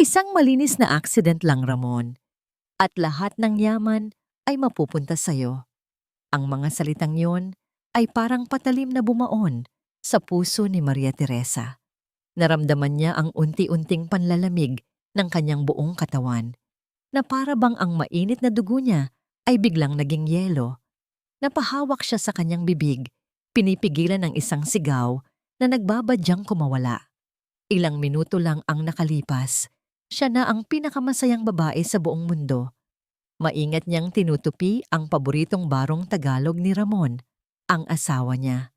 Isang malinis na accident lang, Ramon, at lahat ng yaman ay mapupunta sa'yo. Ang mga salitang yon ay parang patalim na bumaon sa puso ni Maria Teresa. Naramdaman niya ang unti-unting panlalamig ng kanyang buong katawan, na para bang ang mainit na dugo niya ay biglang naging yelo. Napahawak siya sa kanyang bibig, pinipigilan ng isang sigaw na nagbabadyang kumawala. Ilang minuto lang ang nakalipas, siya na ang pinakamasayang babae sa buong mundo. Maingat niyang tinutupi ang paboritong barong Tagalog ni Ramon, ang asawa niya.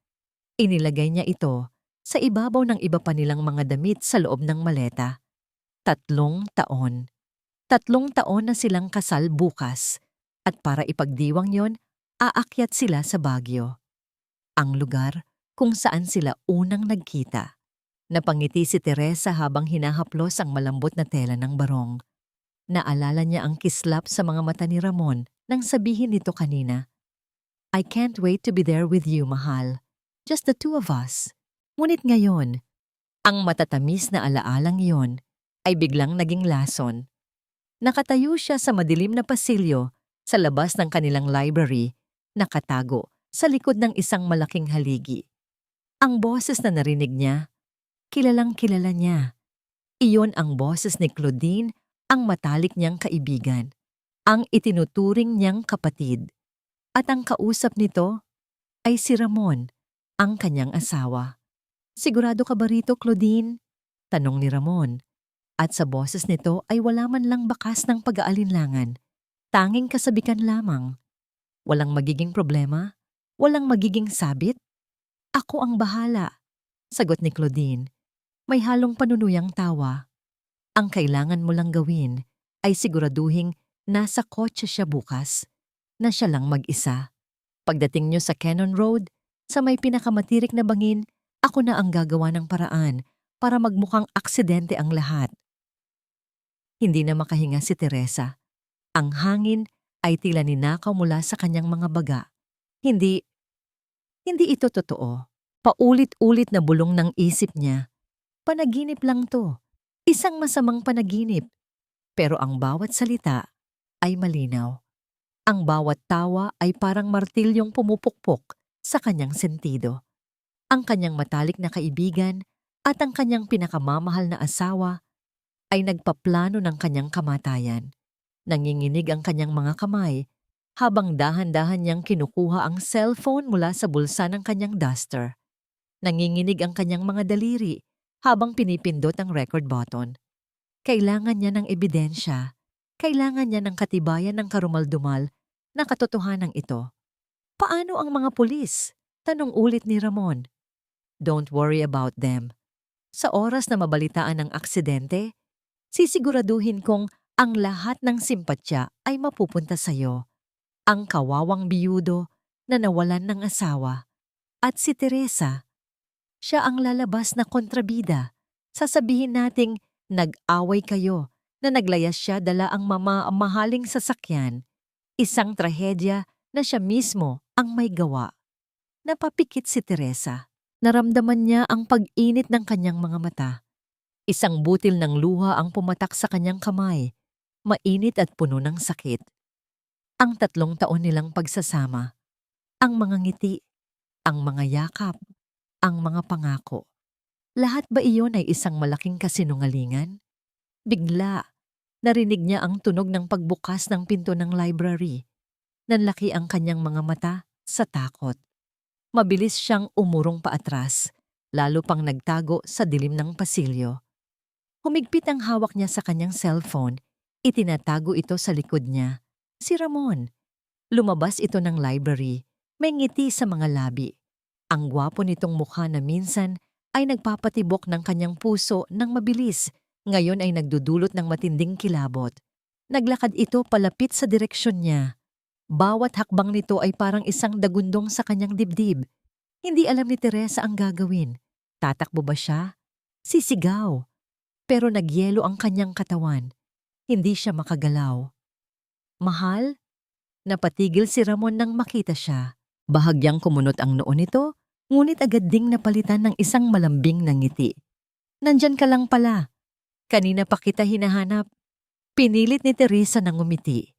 Inilagay niya ito sa ibabaw ng iba pa nilang mga damit sa loob ng maleta. 3 taon. 3 taon na silang kasal bukas, at para ipagdiwang yon, aakyat sila sa Baguio, ang lugar kung saan sila unang nagkita. Napangiti si Teresa habang hinahaplos ang malambot na tela ng barong. Naalala niya ang kislap sa mga mata ni Ramon nang sabihin nito kanina. "I can't wait to be there with you, mahal. Just the two of us." Ngunit ngayon, ang matatamis na alaalang iyon ay biglang naging lason. Nakatayo siya sa madilim na pasilyo sa labas ng kanilang library, nakatago sa likod ng isang malaking haligi. Ang boses na narinig niya, kilalang kilala niya. Iyon ang boses ni Claudine, ang matalik niyang kaibigan, ang itinuturing niyang kapatid. At ang kausap nito ay si Ramon, ang kanyang asawa. "Sigurado ka ba rito, Claudine?" tanong ni Ramon. At sa boses nito ay wala man lang bakas ng pag-aalinlangan. Tanging kasabikan lamang. "Walang magiging problema? Walang magiging sabit?" "Ako ang bahala," sagot ni Claudine. May halong panunuyang tawa. "Ang kailangan mo lang gawin ay siguraduhing nasa kotse siya bukas, na siya lang mag-isa. Pagdating niyo sa Cannon Road, sa may pinakamatirik na bangin, ako na ang gagawa ng paraan para magmukhang aksidente ang lahat." Hindi na makahinga si Teresa. Ang hangin ay tila ninakaw mula sa kanyang mga baga. Hindi ito totoo. Paulit-ulit na bulong ng isip niya. Panaginip lang to. Isang masamang panaginip. Pero ang bawat salita ay malinaw. Ang bawat tawa ay parang martilyong pumupukpok sa kanyang sentido. Ang kanyang matalik na kaibigan at ang kanyang pinakamamahal na asawa ay nagpaplano ng kanyang kamatayan. Nanginginig ang kanyang mga kamay habang dahan-dahan niyang kinukuha ang cellphone mula sa bulsa ng kanyang duster. Nanginginig ang kanyang mga daliri habang pinipindot ang record button. Kailangan niya ng ebidensya. Kailangan niya ng katibayan ng karumaldumal na katotohanan ito. "Paano ang mga pulis?" tanong ulit ni Ramon. "Don't worry about them. Sa oras na mabalitaan ng aksidente, sisiguraduhin kong ang lahat ng simpatya ay mapupunta sa iyo. Ang kawawang biyudo na nawalan ng asawa. At si Teresa, siya ang lalabas na kontrabida. Sasabihin nating nag-away kayo, na naglayas siya dala ang mahaling sasakyan. Isang trahedya na siya mismo ang may gawa." Napapikit si Teresa. Naramdaman niya ang pag-init ng kanyang mga mata. Isang butil ng luha ang pumatak sa kanyang kamay, mainit at puno ng sakit. Ang 3 taon nilang pagsasama, ang mga ngiti, ang mga yakap, ang mga pangako. Lahat ba iyon ay isang malaking kasinungalingan? Bigla, narinig niya ang tunog ng pagbukas ng pinto ng library. Nanlaki ang kanyang mga mata sa takot. Mabilis siyang umurong paatras, lalo pang nagtago sa dilim ng pasilyo. Humigpit ang hawak niya sa kanyang cellphone, itinatago ito sa likod niya. Si Ramon. Lumabas ito ng library, may ngiti sa mga labi. Ang gwapo nitong mukha na minsan ay nagpapatibok ng kanyang puso ng mabilis, ngayon ay nagdudulot ng matinding kilabot. Naglakad ito palapit sa direksyon niya. Bawat hakbang nito ay parang isang dagundong sa kanyang dibdib. Hindi alam ni Teresa ang gagawin. Tatakbo ba siya? Sisigaw. Pero nagyelo ang kanyang katawan. Hindi siya makagalaw. "Mahal?" Napatigil si Ramon nang makita siya. Bahagyang kumunot ang noo nito, ngunit agad ding napalitan ng isang malambing na ngiti. "Nandyan ka lang pala." Kanina pa kita hinahanap. Pinilit ni Teresa na ngumiti.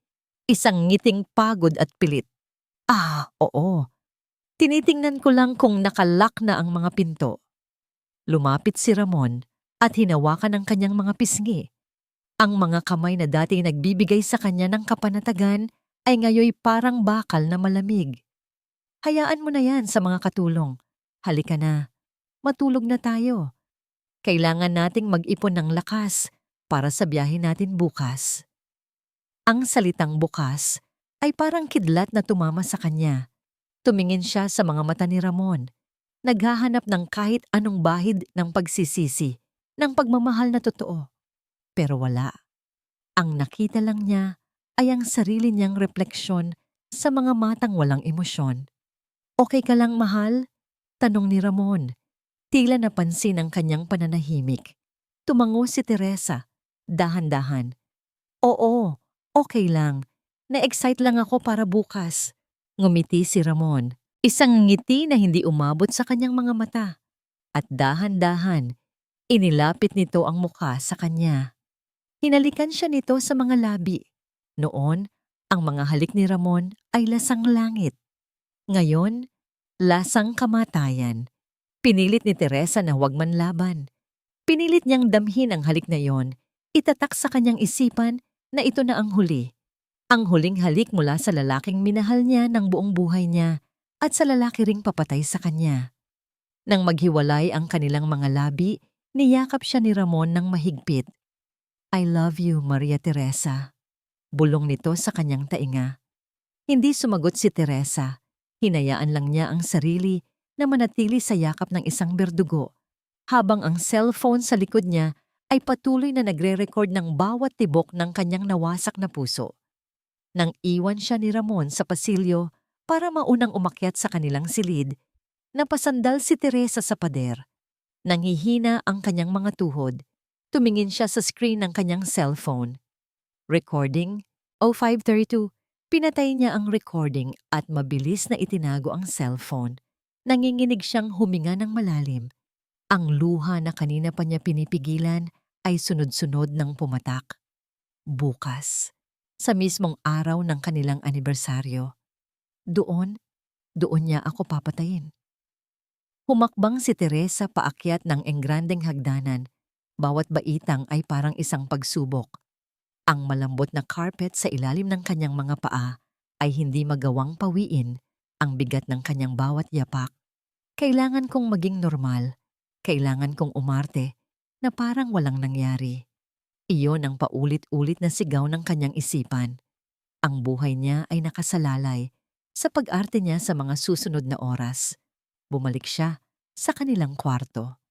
Isang ngiting pagod at pilit. Oo. Tinitingnan ko lang kung nakalock na ang mga pinto. Lumapit si Ramon at hinawakan ang kanyang mga pisngi. Ang mga kamay na dati nagbibigay sa kanya ng kapanatagan ay ngayoy parang bakal na malamig. Hayaan mo na yan sa mga katulong. Halika na. Matulog na tayo. Kailangan nating mag-ipon ng lakas para sa biyahe natin bukas. Ang salitang bukas ay parang kidlat na tumama sa kanya. Tumingin siya sa mga mata ni Ramon. Naghahanap ng kahit anong bahid ng pagsisisi, ng pagmamahal na totoo. Pero wala. Ang nakita lang niya ay ang sarili niyang refleksyon sa mga matang walang emosyon. Okay ka lang, mahal? Tanong ni Ramon. Tila napansin ang kanyang pananahimik. Tumango si Teresa, dahan-dahan. Oo, okay lang. Na-excite lang ako para bukas. Ngumiti si Ramon. Isang ngiti na hindi umabot sa kanyang mga mata. At dahan-dahan, inilapit nito ang mukha sa kanya. Hinalikan siya nito sa mga labi. Noon, ang mga halik ni Ramon ay lasang langit. Ngayon, lasang kamatayan. Pinilit ni Teresa na huwag manlaban. Pinilit niyang damhin ang halik na yon, itatak sa kanyang isipan na ito na ang huli. Ang huling halik mula sa lalaking minahal niya ng buong buhay niya at sa lalaki ring papatay sa kanya. Nang maghiwalay ang kanilang mga labi, niyakap siya ni Ramon ng mahigpit. I love you, Maria Teresa. Bulong nito sa kanyang tainga. Hindi sumagot si Teresa. Hinayaan lang niya ang sarili na manatili sa yakap ng isang berdugo, habang ang cellphone sa likod niya ay patuloy na nagre-record ng bawat tibok ng kanyang nawasak na puso. Nang iwan siya ni Ramon sa pasilyo para maunang umakyat sa kanilang silid, napasandal si Teresa sa pader. Nanghihina ang kanyang mga tuhod. Tumingin siya sa screen ng kanyang cellphone. Recording, 0532. Pinatay niya ang recording at mabilis na itinago ang cellphone. Nanginginig siyang huminga ng malalim. Ang luha na kanina pa niya pinipigilan ay sunod-sunod ng pumatak. Bukas, sa mismong araw ng kanilang anibersaryo. Doon niya ako papatayin. Humakbang si Teresa paakyat ng engrandeng hagdanan. Bawat baitang ay parang isang pagsubok. Ang malambot na carpet sa ilalim ng kanyang mga paa ay hindi magawang pawiin ang bigat ng kanyang bawat yapak. Kailangan kong maging normal. Kailangan kong umarte na parang walang nangyari. Iyon ang paulit-ulit na sigaw ng kanyang isipan. Ang buhay niya ay nakasalalay sa pag-arte niya sa mga susunod na oras. Bumalik siya sa kanilang kwarto.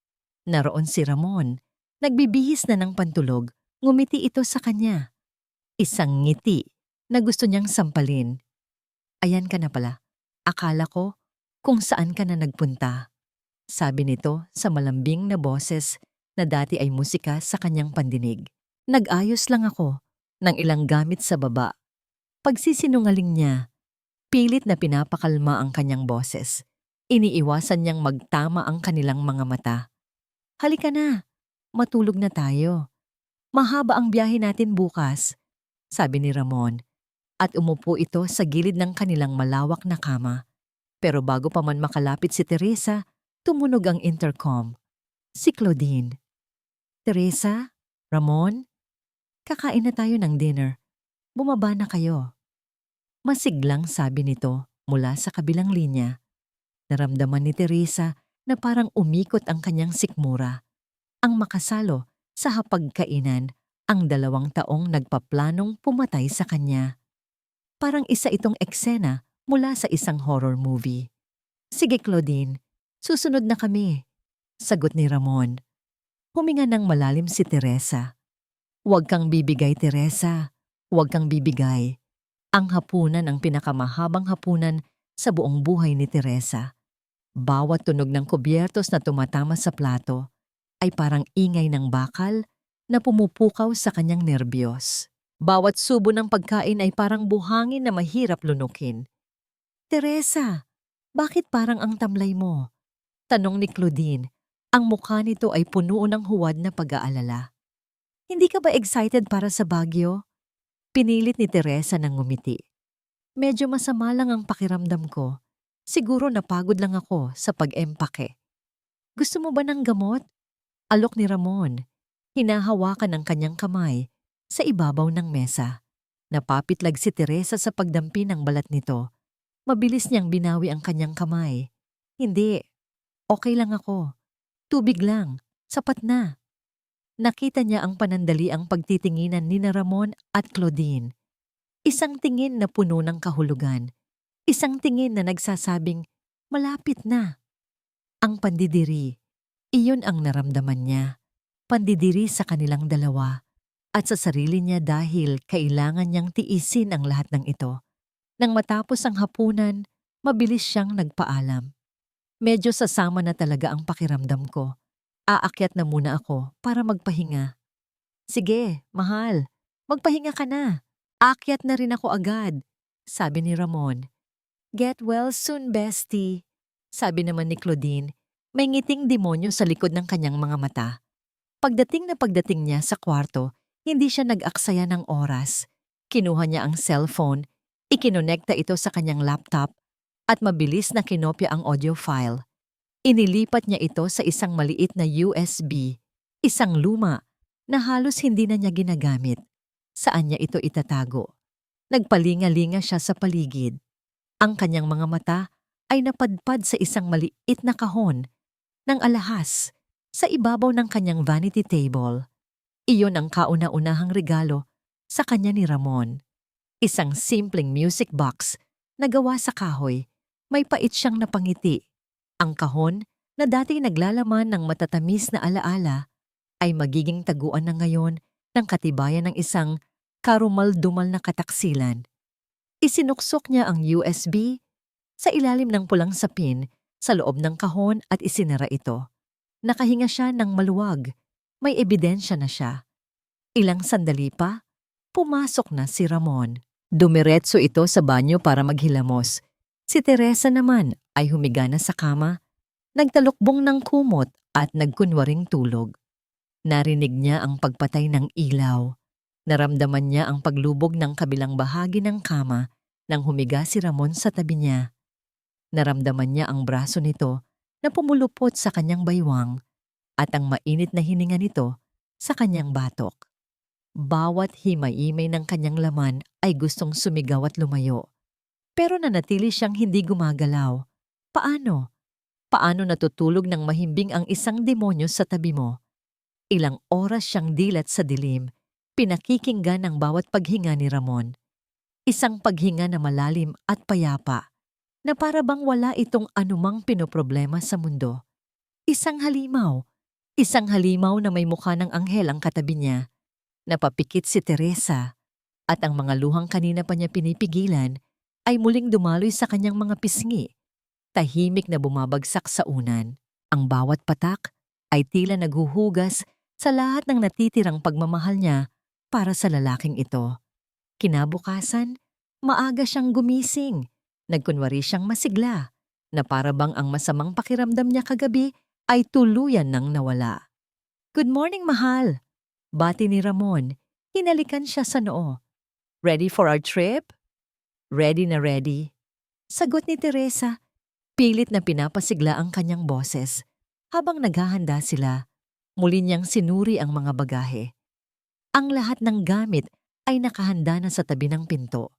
Naroon si Ramon. Nagbibihis na ng pantulog. Ngumiti ito sa kanya. Isang ngiti na gusto niyang sampalin. Ayan ka na pala. Akala ko kung saan ka na nagpunta. Sabi nito sa malambing na boses na dati ay musika sa kanyang pandinig. Nag-ayos lang ako ng ilang gamit sa baba. Pagsisinungaling niya, pilit na pinapakalma ang kanyang boses. Iniiwasan niyang magtama ang kanilang mga mata. Halika na, matulog na tayo. Mahaba ang biyahe natin bukas, sabi ni Ramon, at umupo ito sa gilid ng kanilang malawak na kama. Pero bago pa man makalapit si Teresa, tumunog ang intercom. Si Claudine. Teresa? Ramon? Kakain na tayo ng dinner. Bumaba na kayo. Masiglang sabi nito mula sa kabilang linya. Naramdaman ni Teresa na parang umikot ang kanyang sikmura. Ang makasalo sa hapagkainan ang 2 taong nagpaplanong pumatay sa kanya. Parang isa itong eksena mula sa isang horror movie. Sige Claudine, susunod na kami, sagot ni Ramon. Huminga ng malalim si Teresa. Huwag kang bibigay, Teresa. Huwag kang bibigay. Ang hapunan ang pinakamahabang hapunan sa buong buhay ni Teresa. Bawat tunog ng kubyertos na tumatama sa plato ay parang ingay ng bakal na pumupukaw sa kanyang nerbiyos. Bawat subo ng pagkain ay parang buhangin na mahirap lunukin. Teresa, bakit parang ang tamlay mo? Tanong ni Claudine. Ang mukha nito ay puno ng huwad na pag-aalala. Hindi ka ba excited para sa Baguio? Pinilit ni Teresa ng ngumiti. Medyo masama lang ang pakiramdam ko. Siguro napagod lang ako sa pag-empake. Gusto mo ba ng gamot? Alok ni Ramon. Hinahawakan ang kanyang kamay sa ibabaw ng mesa. Napapitlag si Teresa sa pagdampi ng balat nito. Mabilis niyang binawi ang kanyang kamay. Hindi, okay lang ako. Tubig lang, sapat na. Nakita niya ang panandaliang pagtitinginan ni Ramon at Claudine. Isang tingin na puno ng kahulugan. Isang tingin na nagsasabing, malapit na. Ang pandidiri, iyon ang naramdaman niya. Pandidiri sa kanilang dalawa at sa sarili niya dahil kailangan niyang tiisin ang lahat ng ito. Nang matapos ang hapunan, mabilis siyang nagpaalam. Medyo sasama na talaga ang pakiramdam ko. Aakyat na muna ako para magpahinga. Sige, mahal. Magpahinga ka na. Aakyat na rin ako agad, sabi ni Ramon. Get well soon, bestie, sabi naman ni Claudine. May ngiting demonyo sa likod ng kanyang mga mata. Pagdating niya sa kwarto, hindi siya nag-aksaya ng oras. Kinuha niya ang cellphone, ikinonekta ito sa kanyang laptop at mabilis na kinopya ang audio file. Inilipat niya ito sa isang maliit na USB, isang luma na halos hindi na niya ginagamit. Saan niya ito itatago? Nagpalinga-linga siya sa paligid. Ang kanyang mga mata ay napadpad sa isang maliit na kahon ng alahas sa ibabaw ng kanyang vanity table. Iyon ang kauna-unahang regalo sa kanya ni Ramon. Isang simpleng music box na gawa sa kahoy. May pait siyang napangiti. Ang kahon na dati naglalaman ng matatamis na alaala ay magiging taguan na ngayon ng katibayan ng isang karumal-dumal na kataksilan. Isinuksok niya ang USB sa ilalim ng pulang sapin sa loob ng kahon at isinara ito. Nakahinga siya ng maluwag. May ebidensya na siya. Ilang sandali pa, pumasok na si Ramon. Dumiretso ito sa banyo para maghilamos. Si Teresa naman ay humiga na sa kama, nagtalukbong ng kumot at nagkunwaring tulog. Narinig niya ang pagpatay ng ilaw. Naramdaman niya ang paglubog ng kabilang bahagi ng kama nang humiga si Ramon sa tabi niya. Naramdaman niya ang braso nito na pumulupot sa kanyang baywang at ang mainit na hininga nito sa kanyang batok. Bawat himay-imay ng kanyang laman ay gustong sumigaw at lumayo. Pero nanatili siyang hindi gumagalaw. Paano? Paano natutulog ng mahimbing ang isang demonyo sa tabi mo? Ilang oras siyang dilat sa dilim, pinakikinggan ang bawat paghinga ni Ramon. Isang paghinga na malalim at payapa, na para bang wala itong anumang pinoproblema sa mundo. Isang halimaw na may mukha ng anghel ang katabi niya. Napapikit si Teresa at ang mga luhang kanina pa niya pinipigilan ay muling dumaloy sa kanyang mga pisngi, tahimik na bumabagsak sa unan. Ang bawat patak ay tila naghuhugas sa lahat ng natitirang pagmamahal niya para sa lalaking ito. Kinabukasan, maaga siyang gumising. Nagkunwari siyang masigla, na para bang ang masamang pakiramdam niya kagabi ay tuluyan nang nawala. Good morning, mahal! Bati ni Ramon. Hinalikan siya sa noo. Ready for our trip? Ready na ready. Sagot ni Teresa. Pilit na pinapasigla ang kanyang boses. Habang naghahanda sila, muli niyang sinuri ang mga bagahe. Ang lahat ng gamit ay nakahanda na sa tabi ng pinto.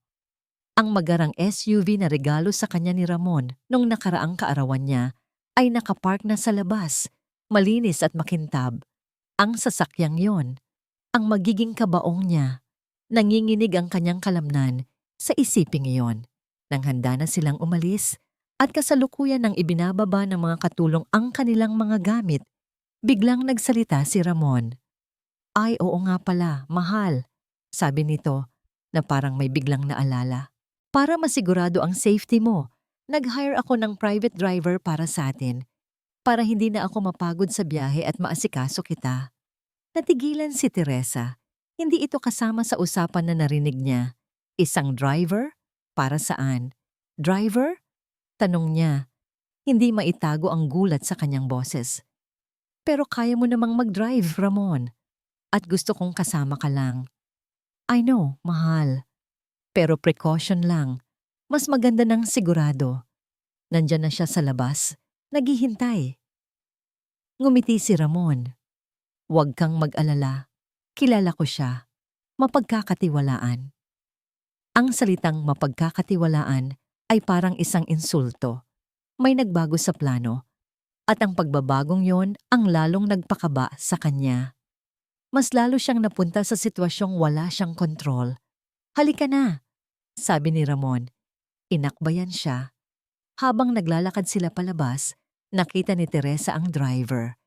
Ang magarang SUV na regalo sa kanya ni Ramon nung nakaraang kaarawan niya ay nakapark na sa labas, malinis at makintab. Ang sasakyang yon, ang magiging kabaong niya. Nanginginig ang kanyang kalamnan sa isiping iyon. Nang handa na silang umalis at kasalukuyan ng ibinababa ng mga katulong ang kanilang mga gamit, biglang nagsalita si Ramon. Ay, oo nga pala, mahal, sabi nito na parang may biglang naalala. Para masigurado ang safety mo, nag-hire ako ng private driver para sa atin, para hindi na ako mapagod sa biyahe at maasikaso kita. Natigilan si Teresa. Hindi ito kasama sa usapan na narinig niya. Isang driver? Para saan? Driver? Tanong niya. Hindi maitago ang gulat sa kanyang boses. Pero kaya mo namang mag-drive, Ramon. at gusto kong kasama ka lang. I know, mahal. Pero precaution lang. Mas maganda ng sigurado. Nandyan na siya sa labas. Naghihintay. Ngumiti si Ramon. Huwag kang mag-alala. Kilala ko siya. Mapagkakatiwalaan. Ang salitang mapagkakatiwalaan ay parang isang insulto. May nagbago sa plano. At ang pagbabagong yon ang lalong nagpakaba sa kanya. Mas lalo siyang napunta sa sitwasyong wala siyang kontrol. Halika na, sabi ni Ramon. Inakbayan siya. Habang naglalakad sila palabas, nakita ni Teresa ang driver.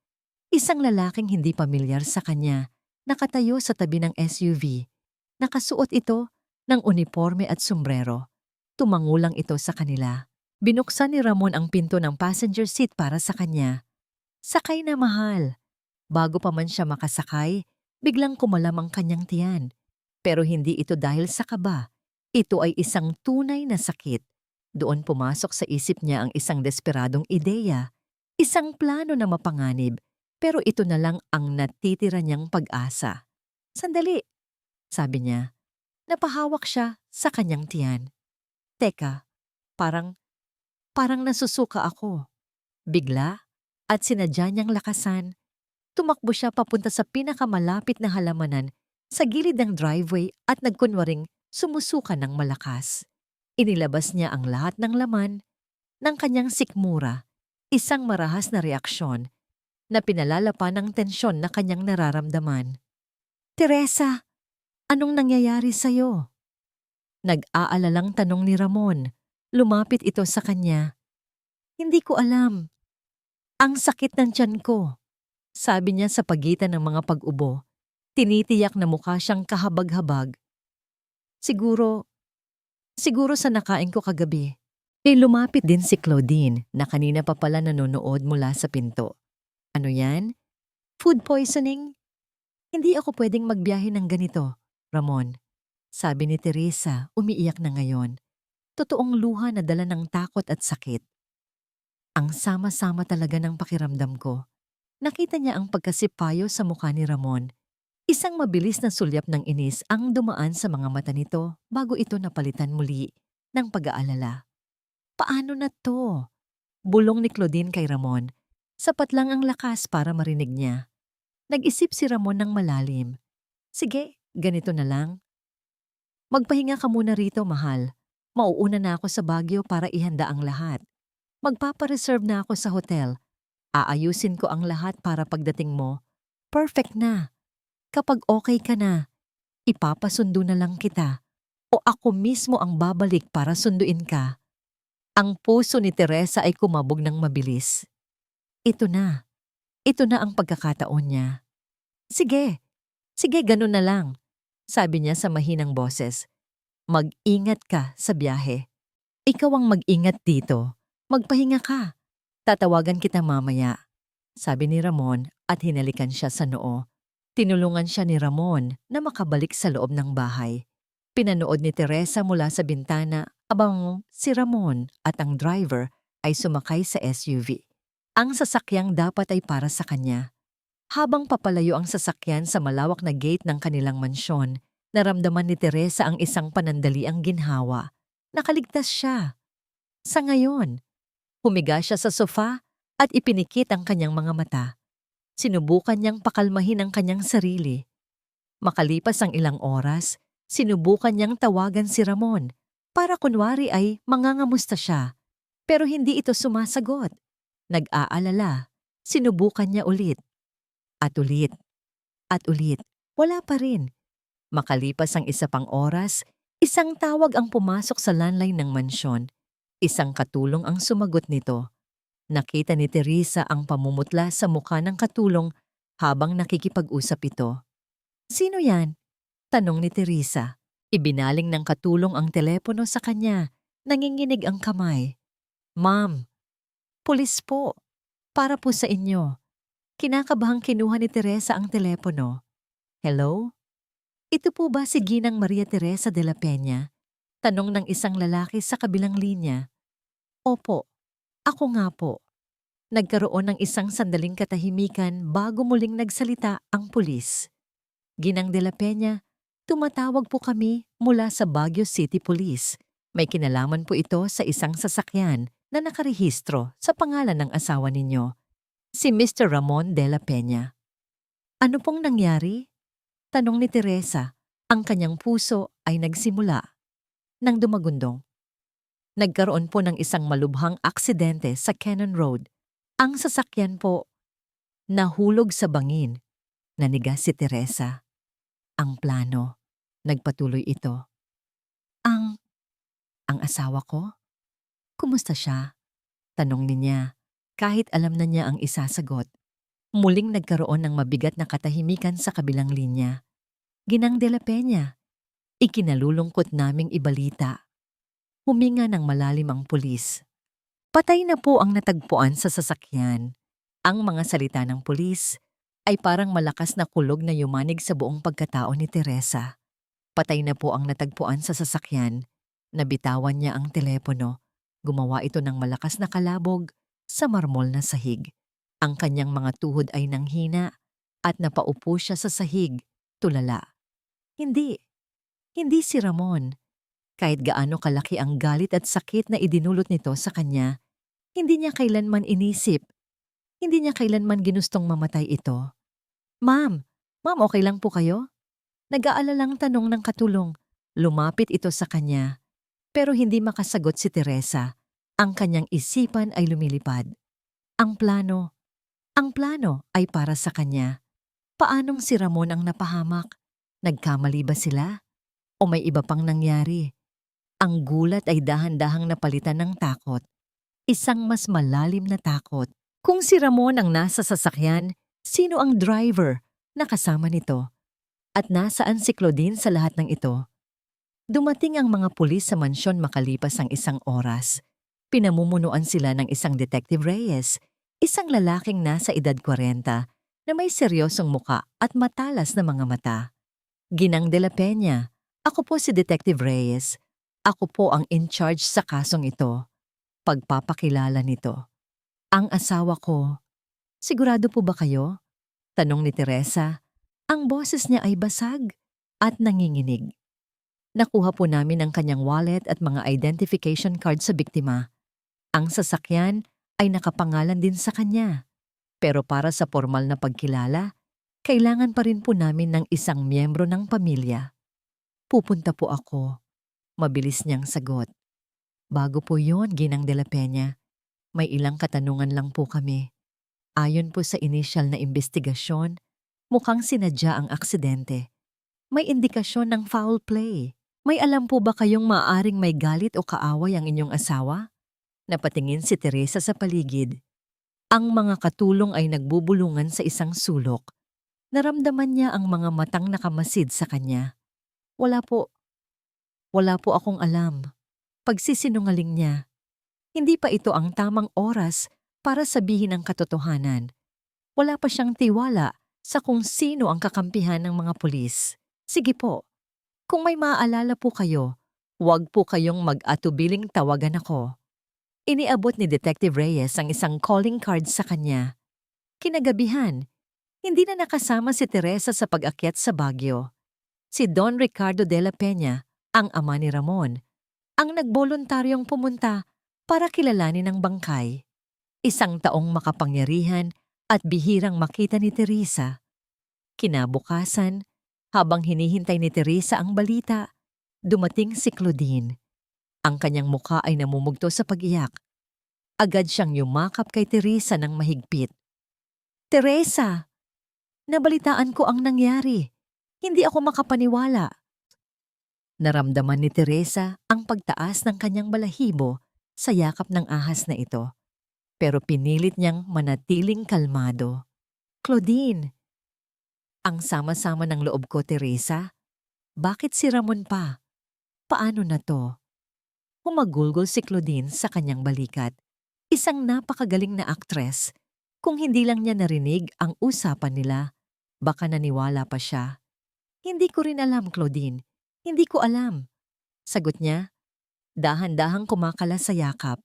Isang lalaking hindi pamilyar sa kanya, nakatayo sa tabi ng SUV. Nakasuot ito ng uniforme at sombrero. Tumangulang ito sa kanila. Binuksan ni Ramon ang pinto ng passenger seat para sa kanya. Sakay na, mahal. Bago pa man siya makasakay, biglang kumalam ang kanyang tiyan. Pero hindi ito dahil sa kaba. Ito ay isang tunay na sakit. Doon pumasok sa isip niya ang isang desperadong ideya. Isang plano na mapanganib, pero ito na lang ang natitira niyang pag-asa. Sandali, sabi niya. Napahawak siya sa kanyang tiyan. Teka, parang nasusuka ako. Bigla, at sinadya niyang lakasan, tumakbo siya papunta sa pinakamalapit na halamanan sa gilid ng driveway at nagkunwaring sumusuka ng malakas. Inilabas niya ang lahat ng laman ng kanyang sikmura, isang marahas na reaksyon na pinalalapan ng tensyon na kanyang nararamdaman. Teresa, anong nangyayari sa'yo? Nag-aalalang tanong ni Ramon. Lumapit ito sa kanya. Hindi ko alam. Ang sakit ng tiyan ko, sabi niya sa pagitan ng mga pag-ubo. Tinitiyak na mukha siyang kahabag-habag. Siguro sa nakain ko kagabi. Lumapit din si Claudine na kanina pa pala nanonood mula sa pinto. Ano yan? Food poisoning? Hindi ako pwedeng magbiyahe ng ganito, Ramon. Sabi ni Teresa, umiiyak na ngayon. Totoong luha na dala ng takot at sakit. Ang sama-sama talaga ng pakiramdam ko. Nakita niya ang pagkasipayo sa mukha ni Ramon. Isang mabilis na sulyap ng inis ang dumaan sa mga mata nito bago ito napalitan muli ng pag-aalala. Paano na to? Bulong ni Claudine kay Ramon. Sapat lang ang lakas para marinig niya. Nag-isip si Ramon ng malalim. Sige, ganito na lang. Magpahinga ka muna rito, mahal. Mauuna na ako sa Baguio para ihanda ang lahat. Magpapareserve na ako sa hotel. Aayusin ko ang lahat para pagdating mo. Perfect na. Kapag okay ka na, ipapasundo na lang kita o ako mismo ang babalik para sunduin ka. Ang puso ni Teresa ay kumabog ng mabilis. Ito na ang pagkakataon niya. Sige, ganun na lang, sabi niya sa mahinang boses. Mag-ingat ka sa biyahe. Ikaw ang mag-ingat dito. Magpahinga ka. Tatawagan kita mamaya, sabi ni Ramon at hinalikan siya sa noo. Tinulungan siya ni Ramon na makabalik sa loob ng bahay. Pinanood ni Teresa mula sa bintana abang si Ramon at ang driver ay sumakay sa SUV. Ang sasakyang dapat ay para sa kanya. Habang papalayo ang sasakyan sa malawak na gate ng kanilang mansyon, naramdaman ni Teresa ang isang panandaliang ginhawa. Nakaligtas siya. Sa ngayon, humiga siya sa sofa at ipinikit ang kanyang mga mata. Sinubukan niyang pakalmahin ang kanyang sarili. Makalipas ang ilang oras, sinubukan niyang tawagan si Ramon para kunwari ay mangangamusta siya. Pero hindi ito sumasagot. Nag-aalala. Sinubukan niya ulit. At ulit. At ulit. Wala pa rin. Makalipas ang isa pang oras, isang tawag ang pumasok sa landline ng mansyon. Isang katulong ang sumagot nito. Nakita ni Teresa ang pamumutla sa mukha ng katulong habang nakikipag-usap ito. Sino yan? Tanong ni Teresa. Ibinaling ng katulong ang telepono sa kanya. Nanginginig ang kamay. Ma'am, pulis po. Para po sa inyo. Kinakabahang kinuha ni Teresa ang telepono. Hello? Ito po ba si Ginang Maria Teresa de la Peña? Tanong ng isang lalaki sa kabilang linya. Opo, ako nga po. Nagkaroon ng isang sandaling katahimikan bago muling nagsalita ang pulis. Ginang de la Peña, tumatawag po kami mula sa Baguio City Police. May kinalaman po ito sa isang sasakyan na nakarehistro sa pangalan ng asawa ninyo, si Mr. Ramon de la Peña. Ano pong nangyari? Tanong ni Teresa. Ang kanyang puso ay nagsimula nang dumagundong. Nagkaroon po ng isang malubhang aksidente sa Cannon Road. Ang sasakyan po nahulog sa bangin. Nanigas si Teresa. Ang plano, nagpatuloy ito. Ang asawa ko? Kumusta siya? Tanong niya, kahit alam na niya ang isasagot. Muling nagkaroon ng mabigat na katahimikan sa kabilang linya. Ginang de la Peña, ikinalulungkot naming ibalita. Huminga ng malalim ang pulis. Patay na po ang natagpuan sa sasakyan. Ang mga salita ng pulis ay parang malakas na kulog na yumanig sa buong pagkatao ni Teresa. Patay na po ang natagpuan sa sasakyan. Nabitawan niya ang telepono. Gumawa ito ng malakas na kalabog sa marmol na sahig. Ang kanyang mga tuhod ay nanghina at napaupo siya sa sahig, tulala. Hindi si Ramon. Kahit gaano kalaki ang galit at sakit na idinulot nito sa kanya, hindi niya kailanman inisip. Hindi niya kailanman ginustong mamatay ito. Ma'am, okay lang po kayo? Nag-aalalang tanong ng katulong. Lumapit ito sa kanya. Pero hindi makasagot si Teresa. Ang kanyang isipan ay lumilipad. Ang plano ay para sa kanya. Paanong si Ramon ang napahamak? Nagkamali ba sila? O may iba pang nangyari? Ang gulat ay dahan-dahang napalitan ng takot. Isang mas malalim na takot. Kung si Ramon ang nasa sasakyan, sino ang driver na kasama nito? At nasaan si Claudine sa lahat ng ito? Dumating ang mga pulis sa mansyon makalipas ang isang oras. Pinamumunuan sila ng isang Detective Reyes, isang lalaking nasa edad 40 na may seryosong muka at matalas na mga mata. Ginang de la Peña, ako po si Detective Reyes. Ako po ang in-charge sa kasong ito. Pagpapakilala nito. Ang asawa ko. Sigurado po ba kayo? Tanong ni Teresa. Ang boses niya ay basag at nanginginig. Nakuha po namin ang kanyang wallet at mga identification card sa biktima. Ang sasakyan ay nakapangalan din sa kanya. Pero para sa formal na pagkilala, kailangan pa rin po namin ng isang miyembro ng pamilya. Pupunta po ako. Mabilis niyang sagot. Bago po yon, Ginang de la Peña. May ilang katanungan lang po kami. Ayon po sa initial na investigasyon, mukhang sinadya ang aksidente. May indikasyon ng foul play. May alam po ba kayong maaaring may galit o kaaway ang inyong asawa? Napatingin si Teresa sa paligid. Ang mga katulong ay nagbubulungan sa isang sulok. Naramdaman niya ang mga matang nakamasid sa kanya. Wala po akong alam. Pagsisinungaling niya. Hindi pa ito ang tamang oras para sabihin ang katotohanan. Wala pa siyang tiwala sa kung sino ang kakampihan ng mga pulis. Sige po, kung may maaalala po kayo, huwag po kayong mag-atubiling tawagan ako. Iniabot ni Detective Reyes ang isang calling card sa kanya. Kinagabihan, hindi na nakasama si Teresa sa pag-akyat sa Baguio. Si Don Ricardo de la Peña, ang ama ni Ramon, ang nagboluntaryong pumunta para kilalanin ang bangkay. Isang taong makapangyarihan at bihirang makita ni Teresa. Kinabukasan, habang hinihintay ni Teresa ang balita, dumating si Claudine. Ang kanyang muka ay namumugto sa pag-iyak. Agad siyang yumakap kay Teresa ng mahigpit. Teresa! Nabalitaan ko ang nangyari. Hindi ako makapaniwala. Naramdaman ni Teresa ang pagtaas ng kanyang balahibo sa yakap ng ahas na ito. Pero pinilit niyang manatiling kalmado. Claudine! Ang sama-sama ng loob ko, Teresa. Bakit si Ramon pa? Paano na to? Humagulgol si Claudine sa kanyang balikat. Isang napakagaling na aktres. Kung hindi lang niya narinig ang usapan nila, baka naniwala pa siya. Hindi ko rin alam, Claudine. Hindi ko alam. Sagot niya, dahan-dahang kumakala sa yakap.